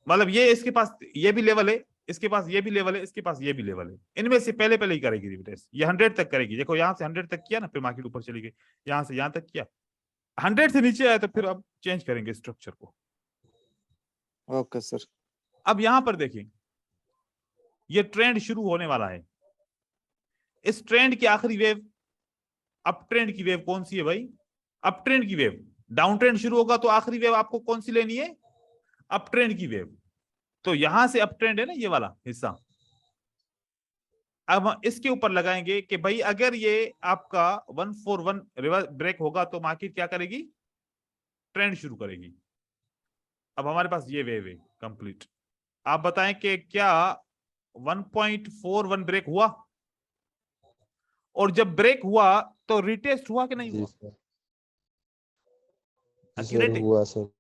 मतलब ये इसके पास ये भी लेवल है, इसके पास ये भी लेवल है, इसके पास ये भी लेवल है। इनमें से पहले पहले ही करेगी रिटेस्ट। ये 100 तक करेगी। देखो यहां से 100 तक किया ना, फिर मार्केट ऊपर चली गई। यहां से यहां तक किया, 100 से नीचे आया तो फिर अब चेंज करेंगे स्ट्रक्चर को। Okay sir. अब यहां पर देखिए, ये ट्रेंड शुरू होने वाला है। इस ट्रेंड की आखिरी वेव, अप ट्रेंड की वेव कौन सी है भाई? अप ट्रेंड की वेव। डाउन ट्रेंड शुरू होगा तो आखिरी वेव आपको कौन सी लेनी है? अप ट्रेंड की वेव। तो यहां से अप ट्रेंड है ना ये वाला हिस्सा। अब हम इसके ऊपर लगाएंगे कि भाई अगर ये आपका 141 रिवर्स ब्रेक होगा तो मार्केट क्या करेगी? ट्रेंड शुरू करेगी। अब हमारे पास ये वेव है कंप्लीट। आप बताएं कि क्या 1.41 ब्रेक हुआ? और जब ब्रेक हुआ तो रिटेस्ट हुआ कि नहीं जी हुआ? सर। जी सर एक्यूरेट हुआ सर।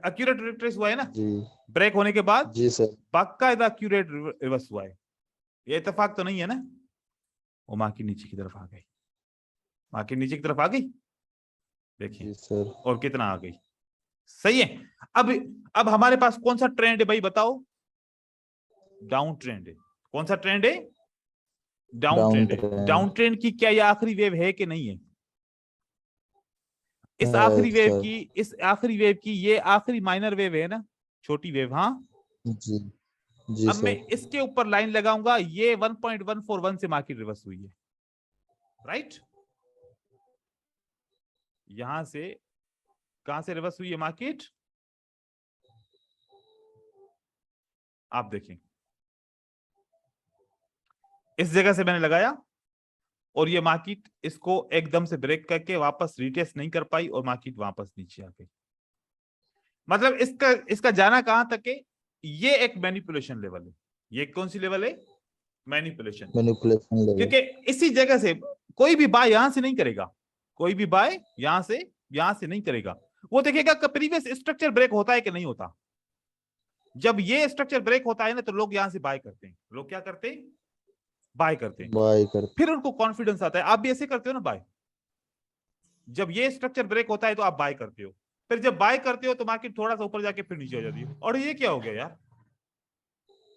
एक्यूरेट रिट्रेस हुआ है ना जी। ब्रेक होने के बाद? जी सर। बाकायदा एक्यूरेट रिवर्स हुआ है। ये इत्तेफाक तो नहीं है ना? वो मार्केट नीचे की तरफ आ गई, मार्केट नीचे की तरफ आ गई, देखिए। जी सर। और कितना आ गई, सही है। अब हमारे पास कौन सा ट्रेंड है भाई बताओ? डाउन ट्रेंड है। कौन सा ट्रेंड है? डाउन ट्रेंड है। डाउन ट्रेंड की क्या ये आखिरी वेव है कि नहीं है? इस आखिरी वेव सर। की, इस आखिरी वेव की ये आखिरी माइनर वेव है ना, छोटी वेव, हाँ। जी। जी अब मैं सर। इसके ऊपर लाइन लगाऊंगा, ये 1.141 से मार्केट रिवर्स हुई है, राइट। यहां से कहां से रिवर्स हुई है मार्केट, आप देखें इस जगह से मैंने लगाया और ये मार्केट इसको एकदम से ब्रेक करके वापस रिटेस्ट नहीं कर पाई और मार्केट वापस नीचे आ गई। मतलब इसका जाना कहां तक है, ये एक मैनिपुलेशन लेवल है। ये कौन सी लेवल है, मैनिपुलेशन। Manipulation level. क्योंकि इसी जगह से कोई भी बाय यहां से नहीं करेगा, कोई भी बाय यहां से नहीं करेगा। वो देखेगा कि प्रीवियस स्ट्रक्चर ब्रेक होता है कि नहीं होता। जब ये स्ट्रक्चर ब्रेक होता है ना तो लोग यहां से बाय करते हैं। लोग क्या करते हैं, बाय करते हैं। बाय करते। फिर उनको कॉन्फिडेंस आता है। आप भी ऐसे करते हो ना बाय, जब ये स्ट्रक्चर ब्रेक होता है तो आप बाय करते हो। फिर जब बाय करते हो तो मार्केट थोड़ा सा ऊपर जाके फिर नीचे हो जाती है। और ये क्या हो गया यार,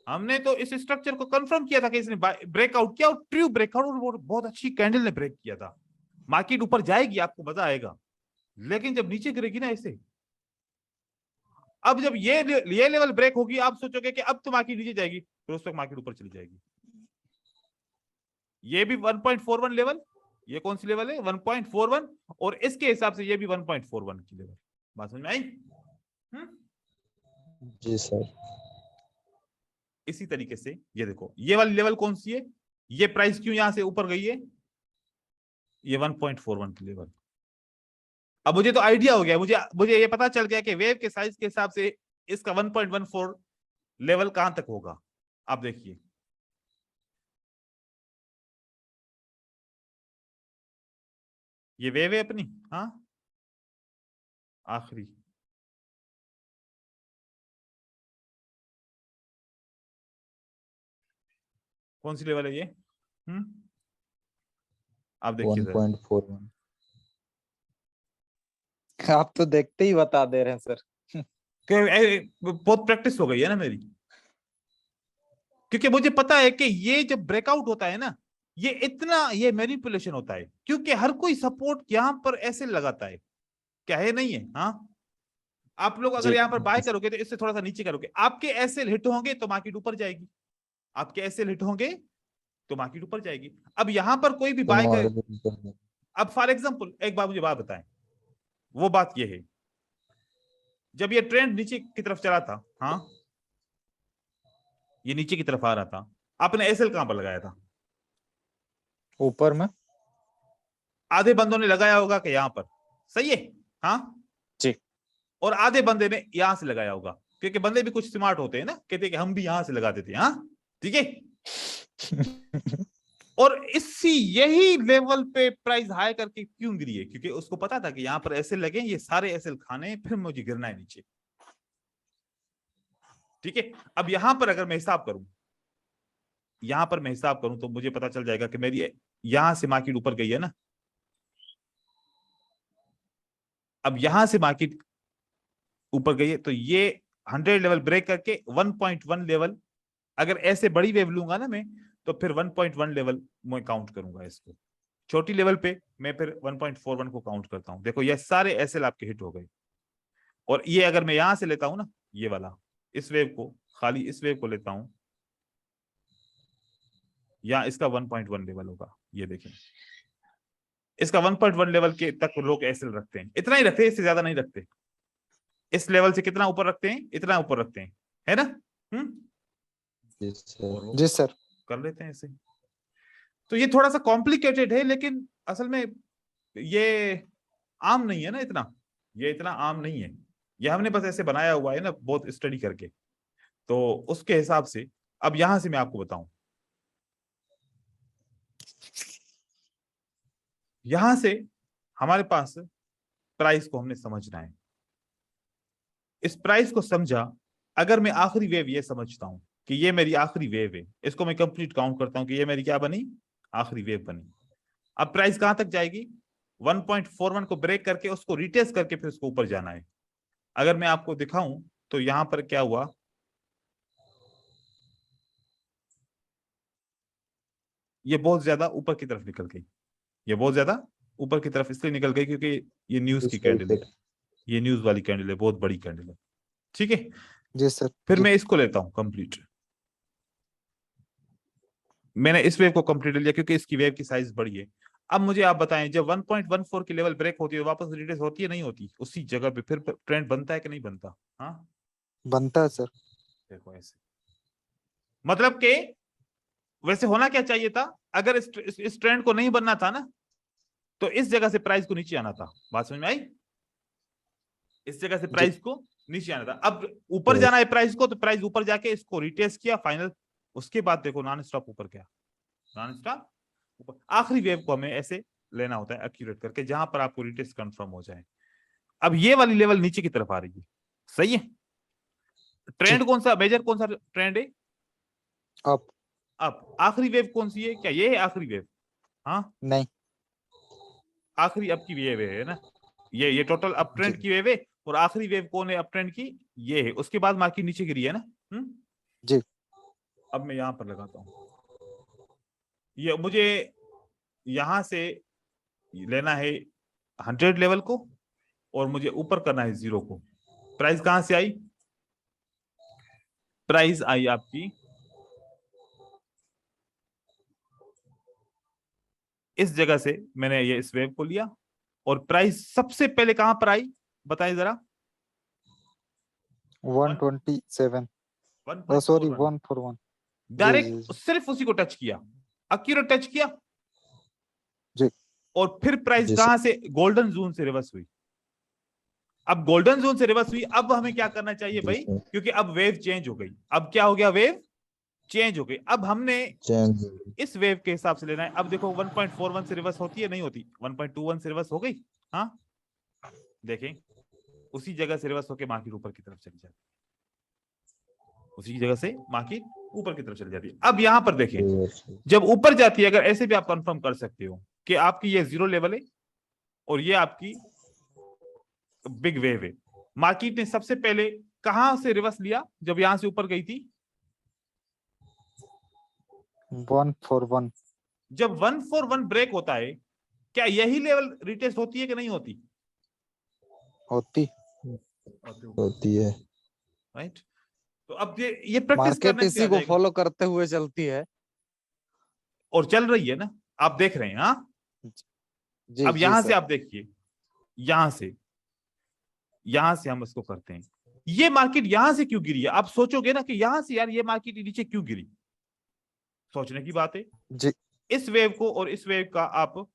हमने तो इस स्ट्रक्चर को कंफर्म किया था कि इसने ब्रेकआउट किया और ट्रू ब्रेकआउट, और बहुत अच्छी कैंडल ने ब्रेक किया था। मार्केट ऊपर जाएगी, आपको मजा आएगा। लेकिन जब नीचे गिरेगी ना ऐसे, अब जब ये लेवल ब्रेक होगी, आप सोचोगे कि अब तो मार्केट नीचे जाएगी, फिर उस तक मार्केट ऊपर चली जाएगी। ये भी 1.41 लेवल, ये कौन सी लेवल है 1.41, और इसके हिसाब से ये भी 1.41 की लेवल। बात समझ में आई? जी सर। इसी तरीके से ये देखो, ये वाली लेवल कौन सी है, ये प्राइस क्यों यहां से ऊपर गई है, ये 1.41 की लेवल। अब मुझे तो आइडिया हो गया, मुझे ये पता चल गया कि वेव के साइज के हिसाब से इसका 1.14 लेवल कहां तक होगा। आप देखिए, ये वेव है अपनी, हाँ आखिरी, कौन सी लेवल है ये, आप देखिए सर। 1.41। आप तो देखते ही बता दे रहे हैं सर। बहुत प्रैक्टिस हो गई है ना मेरी, क्योंकि मुझे पता है कि ये जब ब्रेकआउट होता है ना, ये मैनिपुलेशन होता है। क्योंकि हर कोई सपोर्ट यहां पर ऐसे लगाता है, क्या है नहीं है, हाँ। आप लोग अगर जी यहां पर बाय करोगे तो इससे थोड़ा सा नीचे करोगे, आपके ऐसे हिट होंगे तो मार्केट ऊपर जाएगी, आपके ऐसे हिट होंगे तो मार्केट ऊपर जाएगी। अब यहां पर कोई भी तो बाय कर, मार्केट। अब फॉर एग्जांपल एक बार मुझे बात बताएं, वो बात ये है, जब ये ट्रेंड नीचे की तरफ चला था, हाँ ये नीचे की तरफ आ रहा था, आपने एसएल कहां पर लगाया था, ऊपर में। आधे बंदों ने लगाया होगा कि यहां पर, सही है, हाँ जी। और आधे बंदे ने यहां से लगाया होगा, क्योंकि बंदे भी कुछ स्मार्ट होते हैं ना, कहते हैं कि हम भी यहां से लगा देते हैं, हाँ ठीक है। और इसी यही लेवल पे प्राइस हाई करके क्यों गिरी है, क्योंकि उसको पता था कि यहां पर ऐसे लगे, ये सारे एसएल खाने, फिर मुझे गिरना है नीचे, ठीक है। अब यहां पर अगर मैं हिसाब करूं, यहां पर मैं हिसाब करूं तो मुझे पता चल जाएगा कि मेरी यहां से मार्केट ऊपर गई है ना, अब यहां से मार्केट ऊपर गई है तो ये 100 लेवल ब्रेक करके 1.1 लेवल, अगर ऐसे बड़ी वेव लूंगा ना मैं, तो फिर 1.1 लेवल मैं काउंट करूंगा इसको। छोटी लेवल पे मैं फिर 1.41 को काउंट करता हूं। देखो ये सारे एसएल आपके हिट हो गए, और ये अगर मैं यहां से लेता हूं ना, ये वाला, इस वेव को, खाली इस वेव को लेता हूं, या इसका 1.1 लेवल होगा, ये देखें, इसका 1.1 लेवल के तक लोग एसएल रखते हैं, इतना ही रखते हैं, इससे ज्यादा नहीं रखते। इस लेवल से कितना ऊपर रखते हैं, इतना ऊपर रखते हैं, है ना। जी सर। जी सर। कर लेते हैं ऐसे। तो ये थोड़ा सा कॉम्प्लिकेटेड है, लेकिन असल में ये आम नहीं है ना इतना, ये इतना आम नहीं है, ये हमने बस ऐसे बनाया हुआ है ना बहुत स्टडी करके, तो उसके हिसाब से। अब यहां से मैं आपको बताऊं, यहां से हमारे पास प्राइस को हमने समझना है। इस प्राइस को समझा, अगर मैं आखिरी वेव ये समझता हूं कि ये मेरी आखिरी वेव है, इसको मैं कंप्लीट काउंट करता हूं कि ये मेरी क्या बनी, आखिरी वेव बनी। अब प्राइस कहां तक जाएगी, 1.41 को ब्रेक करके उसको रिटेस्ट करके फिर उसको ऊपर जाना है। अगर मैं आपको दिखाऊं तो यहां पर क्या हुआ, ये बहुत ज्यादा ऊपर की तरफ निकल गई, ये बहुत ज्यादा ऊपर की तरफ इसलिए निकल गई क्योंकि ये न्यूज की कैंडल है, ये न्यूज वाली कैंडल है, बहुत बड़ी कैंडल है, ठीक है। जी सर। फिर जी। मैं इसको लेता हूं कंप्लीट, मैंने इस वेव को कंप्लीट लिया क्योंकि इसकी वेव की साइज बड़ी है। अब मुझे आप बताएं, जब 1.14 की लेवल ब्रेक होती है तो वापस रिट्रेस होती है नहीं होती उसी जगह पे, फिर ट्रेंड बनता है कि नहीं बनता? हाँ बनता है सर। देखो ऐसे, मतलब कि वैसे होना क्या चाहिए था, अगर इस ट्रेंड को नहीं बनना था ना, तो इस जगह से प्राइस को नीचे आना था। बात समझ में आई? इस जगह से प्राइस को नीचे आना था। अब ऊपर जाना है प्राइस को, तो प्राइस ऊपर जाके इसको रिटेस्ट किया फाइनल, उसके बाद देखो नॉन स्टॉप ऊपर गया, नॉन स्टॉप ऊपर। आखिरी वेव को हमें ऐसे लेना होता है एक्यूरेट करके, जहां पर आपको रिटेस्ट कंफर्म हो जाए। अब ये वाली लेवल नीचे की तरफ आ रही है, सही है? ट्रेंड कौन सा, मेजर कौन सा ट्रेंड है? अप। अब आखिरी वेव कौन सी है? क्या ये है आखिरी वेव? हाँ नहीं। आखिरी अप की वेव है ना, ये टोटल अप ट्रेंड की वेव है, और आखिरी वेव कौन है अप ट्रेंड की? ये है। उसके बाद मार्केट नीचे गिरी है ना। जी। अब मैं यहां पर लगाता हूं, ये मुझे यहां से लेना है 100 लेवल को, और मुझे ऊपर करना है 0 को। प्राइस कहां से आई? प्राइस आई आपकी इस जगह से, मैंने ये इस वेव को लिया, और प्राइस सबसे पहले कहां पर आई बताइए जरा? 127। सॉरी 1.41 141। डायरेक्ट सिर्फ उसी को टच किया, एक्यूरेट टच किया, जी। और फिर प्राइस जी कहां से? गोल्डन जोन से रिवर्स हुई। अब गोल्डन जोन से रिवर्स हुई, अब हमें क्या करना चाहिए भाई? सर। क्योंकि अब वेव चेंज हो गई। अब क्या हो गया? वेव चेंज हो गई। अब हमने चेंज। इस वेव के हिसाब से लेना है। अब देखो 1.41 से रिवर्स होती है नहीं होती? 1.21 से रिवर्स हो गई। हाँ देखें, उसी जगह से रिवर्स होकर मार्केट ऊपर की तरफ चली जाती है, उसी जगह से मार्केट ऊपर की तरफ चली जाती है। अब यहां पर देखें, जब ऊपर जाती है, अगर ऐसे भी आप कंफर्म कर सकते हो कि आपकी ये 0 लेवल है और ये आपकी बिग वेव है। मार्केट ने सबसे पहले कहां से रिवर्स लिया जब यहां से ऊपर गई थी? 141। जब 141 ब्रेक होता है, क्या यही लेवल रिटेस्ट होती है कि नहीं होती? होती होती है। राइट। तो अब ये प्रैक्टिस मार्केट करने से आ इसी को जाएगा, फॉलो करते हुए चलती है। और चल रही है ना, आप देख रहे हैं। हाँ जी अब जी यहां से सर। आप देखिए, यहां से हम इसको करते हैं। ये मार्केट यहां से क्यों गिरी है? आप सोचोगे ना कि यहां से यार ये मार्केट नीचे क्यों गिरी, सोचने की बात है। जी इस वेव को और इस वेव का आप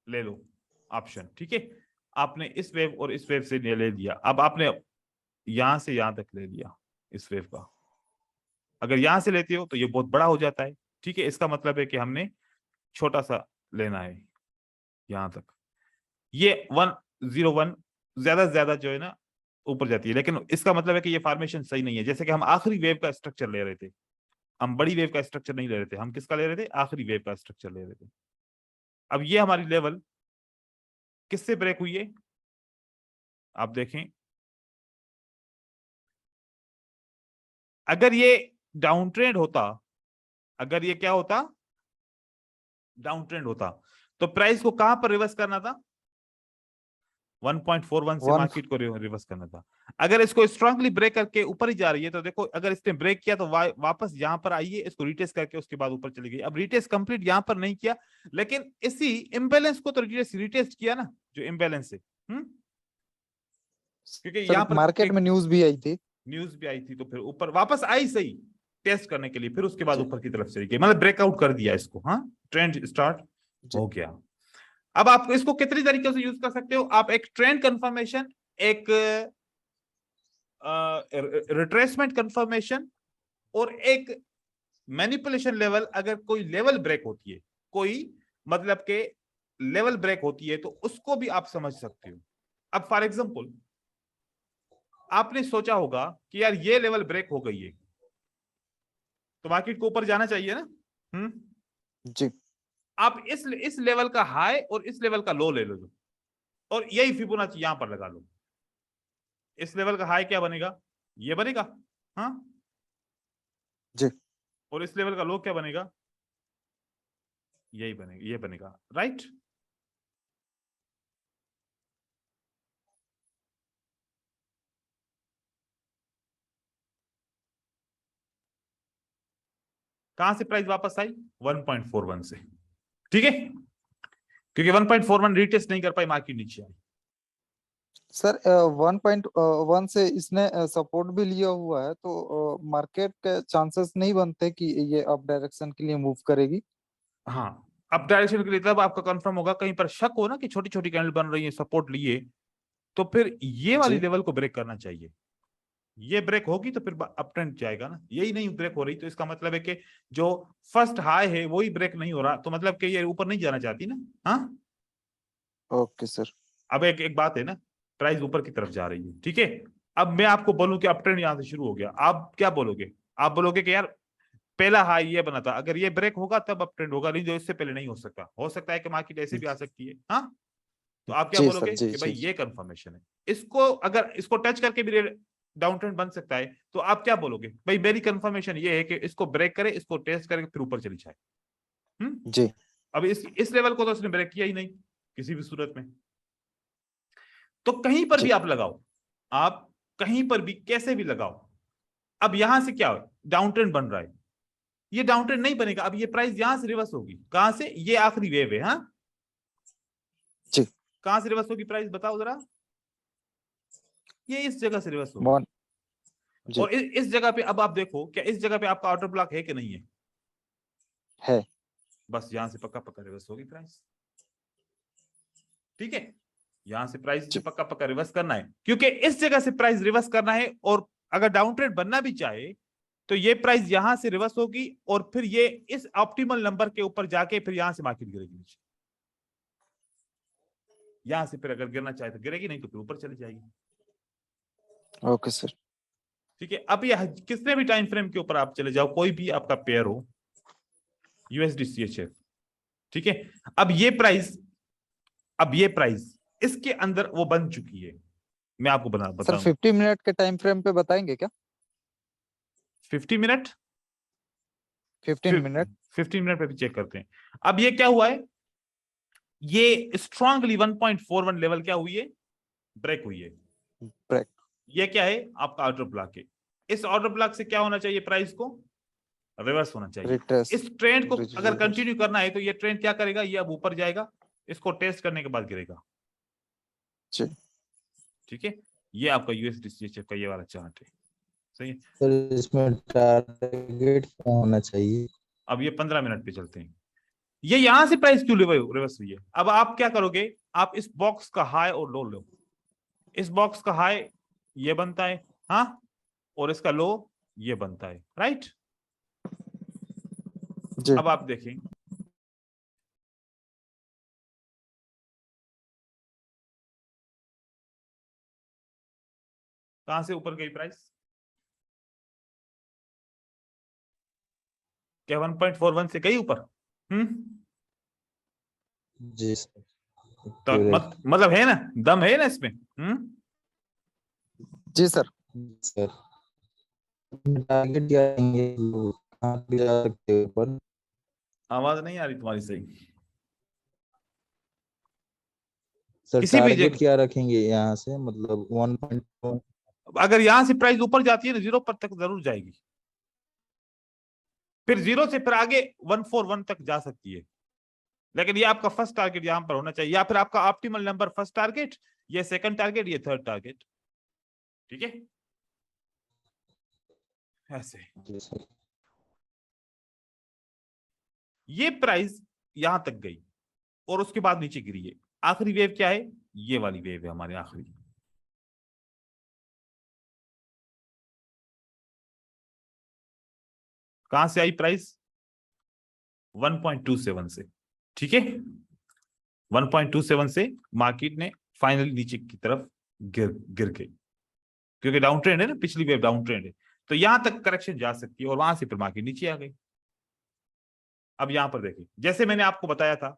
ले लो ऑप्शन, ठीक है? आपने इस वेव और इस वेव से ले लिया, अब आपने यहां से यहां तक ले लिया इस वेव का। अगर यहां से लेते हो तो ये बहुत बड़ा हो जाता है, ठीक है? इसका मतलब है कि हमने छोटा सा लेना है यहां तक। ये 101 ज्यादा से ज्यादा जो है ना ऊपर जाती है, लेकिन इसका मतलब है कि ये फॉर्मेशन सही नहीं है। जैसे कि हम आखिरी वेव का स्ट्रक्चर ले रहे थे, हम बड़ी वेव का स्ट्रक्चर नहीं ले रहे थे, हम किसका ले रहे थे? आखिरी वेव का स्ट्रक्चर ले रहे थे। अब ये हमारी लेवल किससे ब्रेक हुई है? आप देखें, अगर ये डाउन ट्रेंड होता, अगर ये क्या होता? डाउन ट्रेंड होता, तो प्राइस को कहां पर रिवर्स करना था? 1.41 से वन। मार्केट को रिवर्स करना था। अगर इसको स्ट्रांगली ब्रेक करके ऊपर ही जा रही है, तो देखो अगर इसने ब्रेक किया तो वापस यहां पर आइए, इसको रिटेस्ट करके उसके बाद ऊपर चली गई। अब रिटेस्ट कंप्लीट यहां पर नहीं किया, लेकिन इसी इम्बेलेंस को तो रिटेस्ट किया ना, जो इम्बेलेंस है। क्योंकि सर यहां पर मार्केट में न्यूज भी आई थी। न्यूज भी आई थी, तो फिर ऊपर वापस आई सही टेस्ट करने के लिए, फिर उसके बाद जी ऊपर की तरफ चली गई, मतलब ब्रेकआउट कर दिया इसको। हाँ ट्रेंड स्टार्ट जी हो गया। अब आप इसको कितनी तरीके से यूज कर सकते हो? आप एक ट्रेंड कंफर्मेशन, एक रिट्रेसमेंट कंफर्मेशन, और एक मैनिपुलेशन लेवल। अगर कोई लेवल ब्रेक होती है, कोई मतलब के लेवल ब्रेक होती है, तो उसको भी आप समझ सकते हो। अब फॉर एग्जांपल आपने सोचा होगा कि यार ये लेवल ब्रेक हो गई है, तो मार्केट को ऊपर जाना चाहिए ना। जी आप इस लेवल का हाई और इस लेवल का लो ले लो, और यही फिबोनाची यहां पर लगा लो। इस लेवल का हाई क्या बनेगा? ये बनेगा। हाँ जी और इस लेवल का लो क्या बनेगा? यही बनेगा, ये बनेगा। राइट। कहां से प्राइस वापस आई 1.41 से, ठीक है, क्योंकि 1.41 रीटेस्ट नहीं कर पाई, मार्केट नीचे आई। सर 1.1 से इसने सपोर्ट भी लिया हुआ है, तो मार्केट के चांसेस नहीं बनते कि ये अप डायरेक्शन के लिए मूव करेगी। हाँ, अप डायरेक्शन के लिए तब आपका कंफर्म होगा, कहीं पर शक हो ना कि छोटी छोटी कैंडल बन रही है, सपोर्ट लिए, तो फिर ये वाली जी। लेवल को ब्रेक करना चाहिए। ये ब्रेक होगी तो फिर अप ट्रेंड जाएगा ना, यही नहीं ब्रेक हो रही तो इसका मतलब है कि जो फर्स्ट हाई है वही ब्रेक नहीं हो रहा, तो मतलब कि ये ऊपर नहीं जाना चाहती ना। हाँ, ओके सर। अब एक बात है ना, प्राइस ऊपर की तरफ जा रही है, ठीक है। अब मैं आपको बोलूं कि अप ट्रेंड यहां से शुरू हो गया, आप क्या बोलोगे? आप बोलोगे कि यार पहला हाई ये बना था, अगर ये ब्रेक होगा तब अप ट्रेंड होगा, नहीं तो इससे पहले नहीं हो सकता है कि मार्केट ऐसे भी आ सकती है। हाँ, तो आप क्या जी सर, बोलोगे जी कि भाई जी। ये कंफर्मेशन है, इसको अगर इसको टच करके भी डाउन ट्रेंड बन सकता है, तो आप क्या बोलोगे? भाई मेरी कंफर्मेशन ये है कि इसको ब्रेक करे, इसको टेस्ट करे, फिर ऊपर चली जाए। जी अब इस लेवल को तो उसने ब्रेक किया ही नहीं किसी भी सूरत में, तो कहीं पर भी जी आप लगाओ, आप कहीं पर भी कैसे भी लगाओ। अब यहां से क्या हो, डाउन ट्रेंड बन रहा है, ये डाउन ट्रेंड नहीं बनेगा, अब ये प्राइस यहां से रिवर्स होगी, कहां से? ये आखिरी वेव है। हाँ, जी। कहां से रिवर्स होगी प्राइस बताओ जरा? ये इस जगह से रिवर्स होगी। वन। जी। और इस जगह पे अब आप देखो, क्या इस जगह पे आपका आउटर ब्लॉक है कि नहीं है? है। बस यहां से पक्का पक्का रिवर्स होगी प्राइस, ठीक है। यहां से प्राइस से जी पक्का पक्का रिवर्स करना है, क्योंकि इस जगह से प्राइस रिवर्स करना है, और अगर डाउन ट्रेंड बनना भी चाहे तो ये प्राइस यहां से रिवर्स होगी, और फिर ये इस ऑप्टिमल नंबर के ऊपर जाके फिर यहां से मार्केट गिरेगी नीचे। यहां से फिर अगर गिरना चाहे तो गिरेगी, नहीं तो फिर ऊपर चली जाएगी। Okay sir. ठीक है, अब यह किसने भी टाइम फ्रेम के ऊपर आप चले जाओ, कोई भी आपका पेयर हो, यूएसडी CHF, ठीक है। अब ये प्राइस इसके अंदर वो बन चुकी है। मैं आपको सर बताऊं 50 मिनट के टाइम फ्रेम पे बताएंगे क्या? 50 मिनट, 15 मिनट। 15 मिनट पे भी चेक करते हैं। अब ये क्या हुआ है, ये स्ट्रांगली 1.41 लेवल क्या हुई है, ब्रेक हुई है। ब्रेक। ये क्या है, आपका ऑर्डर ब्लॉक है। इस ऑर्डर ब्लॉक से क्या होना चाहिए, प्राइस को रिवर्स होना चाहिए। रिट्रेस। इस ट्रेंड को अगर रिवर्स। कंटिन्यू करना है तो ये ट्रेंड क्या करेगा, ये अब ऊपर जाएगा, इसको टेस्ट करने के बाद गिरेगा, जी ठीक है। ये आपका यूएसडी CHF का ये वाला चार्ट है, सही है। सर इसमें टारगेट क्या होना चाहिए? अब ये 15 मिनट पे चलते हैं। ये यहां से प्राइस क्यों रिवर्स हुई है, अब आप क्या करोगे, आप इस बॉक्स का हाई और लो लो। इस बॉक्स का हाई ये बनता है, हाँ, और इसका लो ये बनता है, राइट। जी। अब आप देखें, कहां से ऊपर गई प्राइस, क्या 1.41 से गई ऊपर? जी सर। तो मतलब है ना, दम है ना इसमें। जी सर। सर टारगेट क्या रहेंगे, कहाँ पे जा सकते हैं ऊपर? आवाज नहीं आ रही तुम्हारी सही। सर किसी भी टारगेट जगह क्या रखेंगे यहाँ से, मतलब 1.2? अगर यहां से प्राइस ऊपर जाती है ना, 0 पर तक जरूर जाएगी, फिर 0 से फिर आगे 141 तक जा सकती है, लेकिन ये आपका फर्स्ट टारगेट यहां पर होना चाहिए, या फिर आपका ऑप्टिमल नंबर फर्स्ट टारगेट, ये सेकंड टारगेट, ये थर्ड टारगेट, ठीक है, ऐसे। जी सर। ये प्राइस यहां तक गई और उसके बाद नीचे गिरी है, आखिरी वेव क्या है, ये वाली वेव है हमारी आखिरी। कहां से आई प्राइस, 1.27 से, ठीक है। 1.27 से मार्केट ने फाइनली नीचे की तरफ गिर गई, क्योंकि डाउन ट्रेंड है ना, पिछली वेव डाउन ट्रेंड है, तो यहां तक करेक्शन जा सकती है, और वहां से फिर मार्केट नीचे आ गई। अब यहां पर देखिए, जैसे मैंने आपको बताया था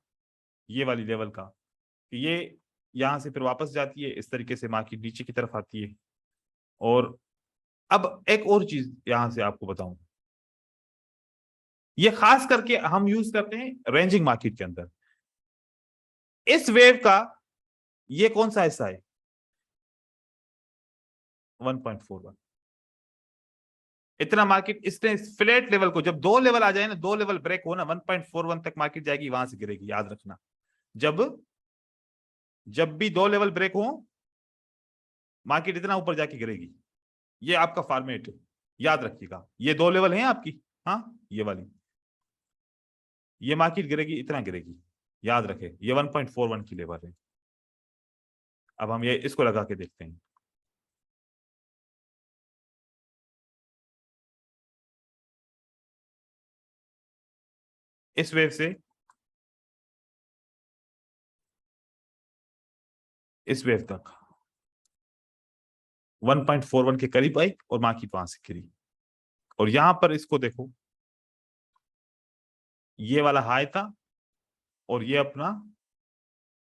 ये वाली लेवल का, कि ये यहां से फिर वापस जाती है, इस तरीके से मार्केट नीचे की तरफ आती है। और अब एक और चीज यहां से आपको बताऊं, ये खास करके हम यूज करते हैं रेंजिंग मार्केट के अंदर। इस वेव का ये कौन सा हिस्सा है, 1.41, इतना मार्केट इसने फ्लैट लेवल को, जब दो लेवल आ जाए ना, दो लेवल ब्रेक हो ना, 1.41 तक मार्केट जाएगी, वहां से गिरेगी, याद रखना। जब भी दो लेवल ब्रेक हो मार्केट इतना ऊपर जाके गिरेगी। ये आपका फॉर्मेट है, याद रखिएगा। ये दो लेवल हैं आपकी, हाँ ये वाली, ये मार्केट गिरेगी, इतना गिरेगी, याद रखे। ये 1.41 की लेवल है। अब हम ये इसको लगा के देखते हैं। इस वेव से इस वेव तक 1.41 के करीब आई और मार्केट वहां से गिरी। और यहां पर इसको देखो, ये वाला हाई था और ये अपना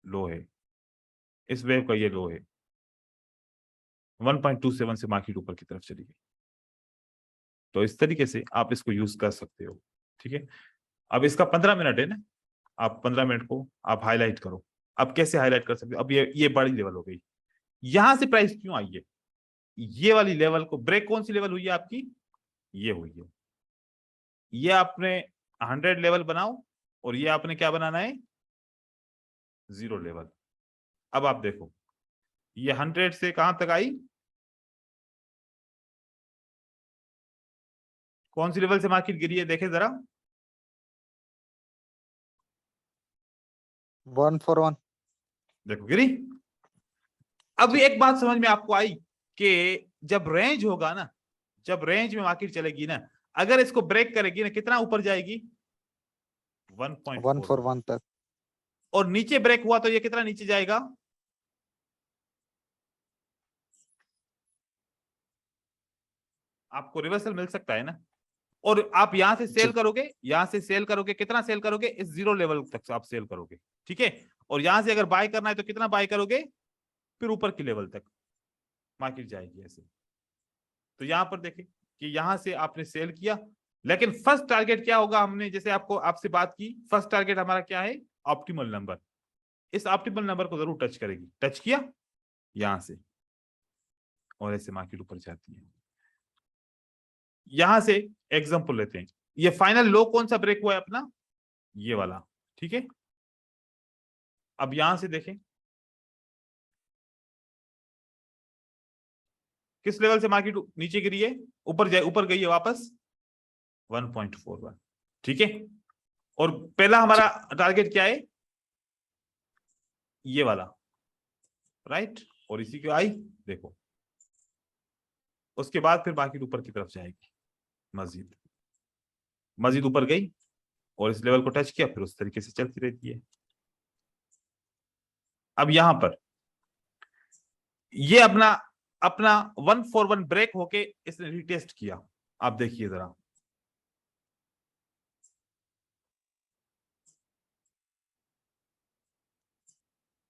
लो है, इस वेव का ये लो है। 1.27 से मार्केट ऊपर की तरफ चली गई। तो इस तरीके से आप इसको यूज कर सकते हो, ठीक है। अब इसका 15 मिनट है ना, आप 15 मिनट को आप हाईलाइट करो। अब कैसे हाईलाइट कर सकते हो? अब ये बड़ी लेवल हो गई, यहां से प्राइस क्यों आई है? ये वाली लेवल को ब्रेक, कौन सी लेवल हुई है आपकी? ये हुई है। ये आपने 100 लेवल बनाओ और ये आपने क्या बनाना है? 0 लेवल। अब आप देखो, ये 100 से कहां तक आई? कौन सी लेवल से मार्केट गिरी है देखे जरा? 141। देखो गिरी। अब एक बात समझ में आपको आई कि जब रेंज होगा ना, जब रेंज में मार्केट चलेगी ना, अगर इसको ब्रेक करेगी ना, कितना ऊपर जाएगी? 1.41 141 तक। और नीचे ब्रेक हुआ तो ये कितना नीचे जाएगा? आपको रिवर्सल मिल सकता है ना। और आप यहां से सेल करोगे, यहां से सेल करोगे, कितना सेल करोगे? इस 0 लेवल तक आप सेल करोगे, ठीक है। और यहां से अगर बाय करना है तो कितना बाय करोगे? फिर ऊपर की लेवल तक मार्केट जाएगी ऐसे। तो यहां पर देखें कि यहां से आपने सेल किया, लेकिन फर्स्ट टारगेट क्या होगा? हमने जैसे आपसे बात की, फर्स्ट टारगेट हमारा क्या है? Optimal number. इस ऑप्टिमल नंबर को जरूर टच करेगी। टच किया यहां से और ऐसे मार्केट ऊपर जाती है। यहां से एग्जांपल लेते हैं, ये फाइनल लो कौन सा ब्रेक हुआ है अपना? ये वाला, ठीक है। अब यहां से देखें किस लेवल से मार्केट नीचे गिरी है, ऊपर गई है वापस 1.41, ठीक है। और पहला हमारा टारगेट क्या है? ये वाला, राइट। और इसी की आई देखो, उसके बाद फिर मार्केट ऊपर की तरफ जाएगी, मजीद ऊपर गई और इस लेवल को टच किया, फिर उस तरीके से चलती रहती है। अब यहां पर ये अपना 141 ब्रेक होके इसने रिटेस्ट किया। आप देखिए जरा,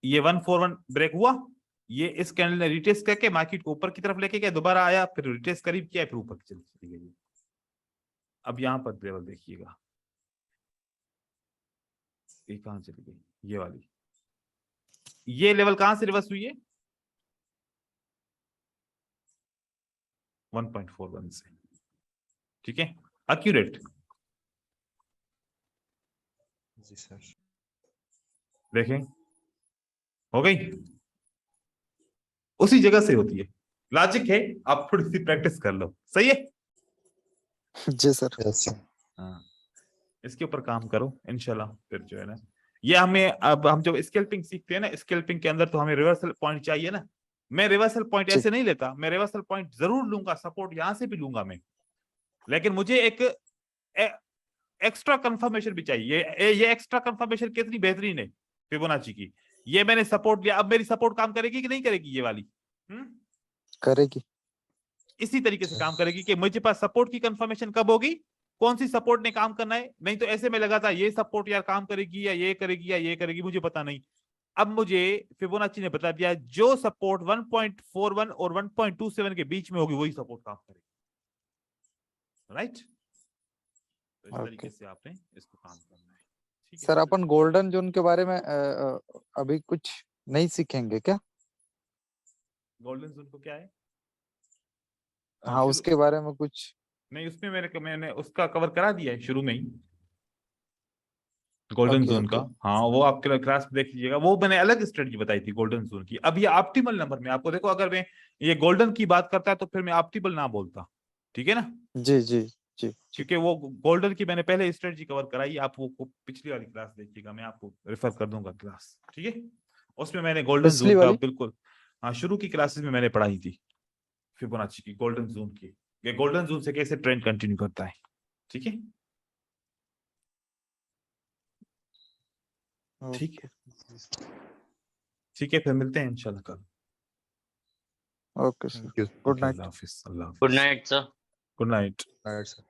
ये 141 ब्रेक हुआ, ये इस कैंडल ने रिटेस्ट करके मार्केट को ऊपर की तरफ लेके गया, दोबारा आया, फिर रिटेस्ट करीब किया, फिर ऊपर की चली गई। अब यहां पर लेवल देखिएगा, ये कहां चली गई? ये वाली, ये लेवल कहां से रिवर्स हुई है? 1.41 से, ठीक है। एक्यूरेट, जी सर। देखें हो गई, उसी जगह से होती है। लॉजिक है, आप थोड़ी सी प्रैक्टिस कर लो, सही है। जी सर। Yes sir. हाँ, इसके ऊपर काम करो इंशाल्लाह। फिर जो है ना, ये हमें, अब हम जब स्कैल्पिंग सीखते हैं ना, स्कैल्पिंग के अंदर तो हमें रिवर्सल पॉइंट चाहिए ना। मैं रिवर्सल पॉइंट जी। ऐसे नहीं लेता, मैं रिवर्सल पॉइंट जरूर लूंगा, सपोर्ट यहां से भी लूंगा मैं, लेकिन मुझे एक एक्स्ट्रा कंफर्मेशन भी चाहिए। ये एक्स्ट्रा कंफर्मेशन कितनी बेहतरीन है फिबोनाची की। ये मैंने सपोर्ट लिया, अब मेरी सपोर्ट काम करेगी कि नहीं करेगी? ये वाली करेगी। इसी तरीके से काम करेगी कि मुझे पास सपोर्ट की कंफर्मेशन कब होगी, कौन सी सपोर्ट ने काम करना है। नहीं तो ऐसे में लगा था ये सपोर्ट यार काम करेगी या ये करेगी या ये करेगी, मुझे पता नहीं। अब मुझे फिबोनाची ने बता दिया, जो सपोर्ट 1.41 और 1.27 के बीच में होगी वही सपोर्ट काम करेगी, राइट। तो इस तरीके से आपने इसको काम करना है, ठीक है। सर अपन गोल्डन जोन के बारे में अभी कुछ नहीं सीखेंगे क्या? गोल्डन जोन को क्या है? हाँ, उसके बारे में कुछ नहीं, उसमें मैंने उसका कवर करा दिया है शुरू में ही, गोल्डन ओके जोन का। ओके हाँ, वो आपके क्लास में देख लीजिएगा, वो मैंने अलग स्ट्रेटजी बताई थी गोल्डन जोन की। अब ये ऑप्टिमल नंबर में आपको देखो, अगर मैं ये गोल्डन की बात करता है तो फिर मैं ऑप्टिमल ना बोलता, ठीक है ना, जी जी जी जी क्योंकि वो गोल्डन की मैंने पहले स्ट्रेटजी कवर कराई। आप वो पिछली वाली क्लास देखिएगा, मैं आपको रेफर कर दूंगा क्लास, ठीक है। उसमें मैंने गोल्डन पिछली जोन का वाली बिल्कुल, हाँ, शुरू की क्लासेस में मैंने पढ़ाई थी फिबोनाची की, गोल्डन जोन की, ये गोल्डन जोन से कैसे ट्रेंड कंटिन्यू करता है, ठीक है। ठीक है, ठीक है, फिर मिलते हैं इंशाल्लाह कल। Okay sir, thank you good night. Allah Hafiz, Allah good Hafiz, night sir. Good night. Sir.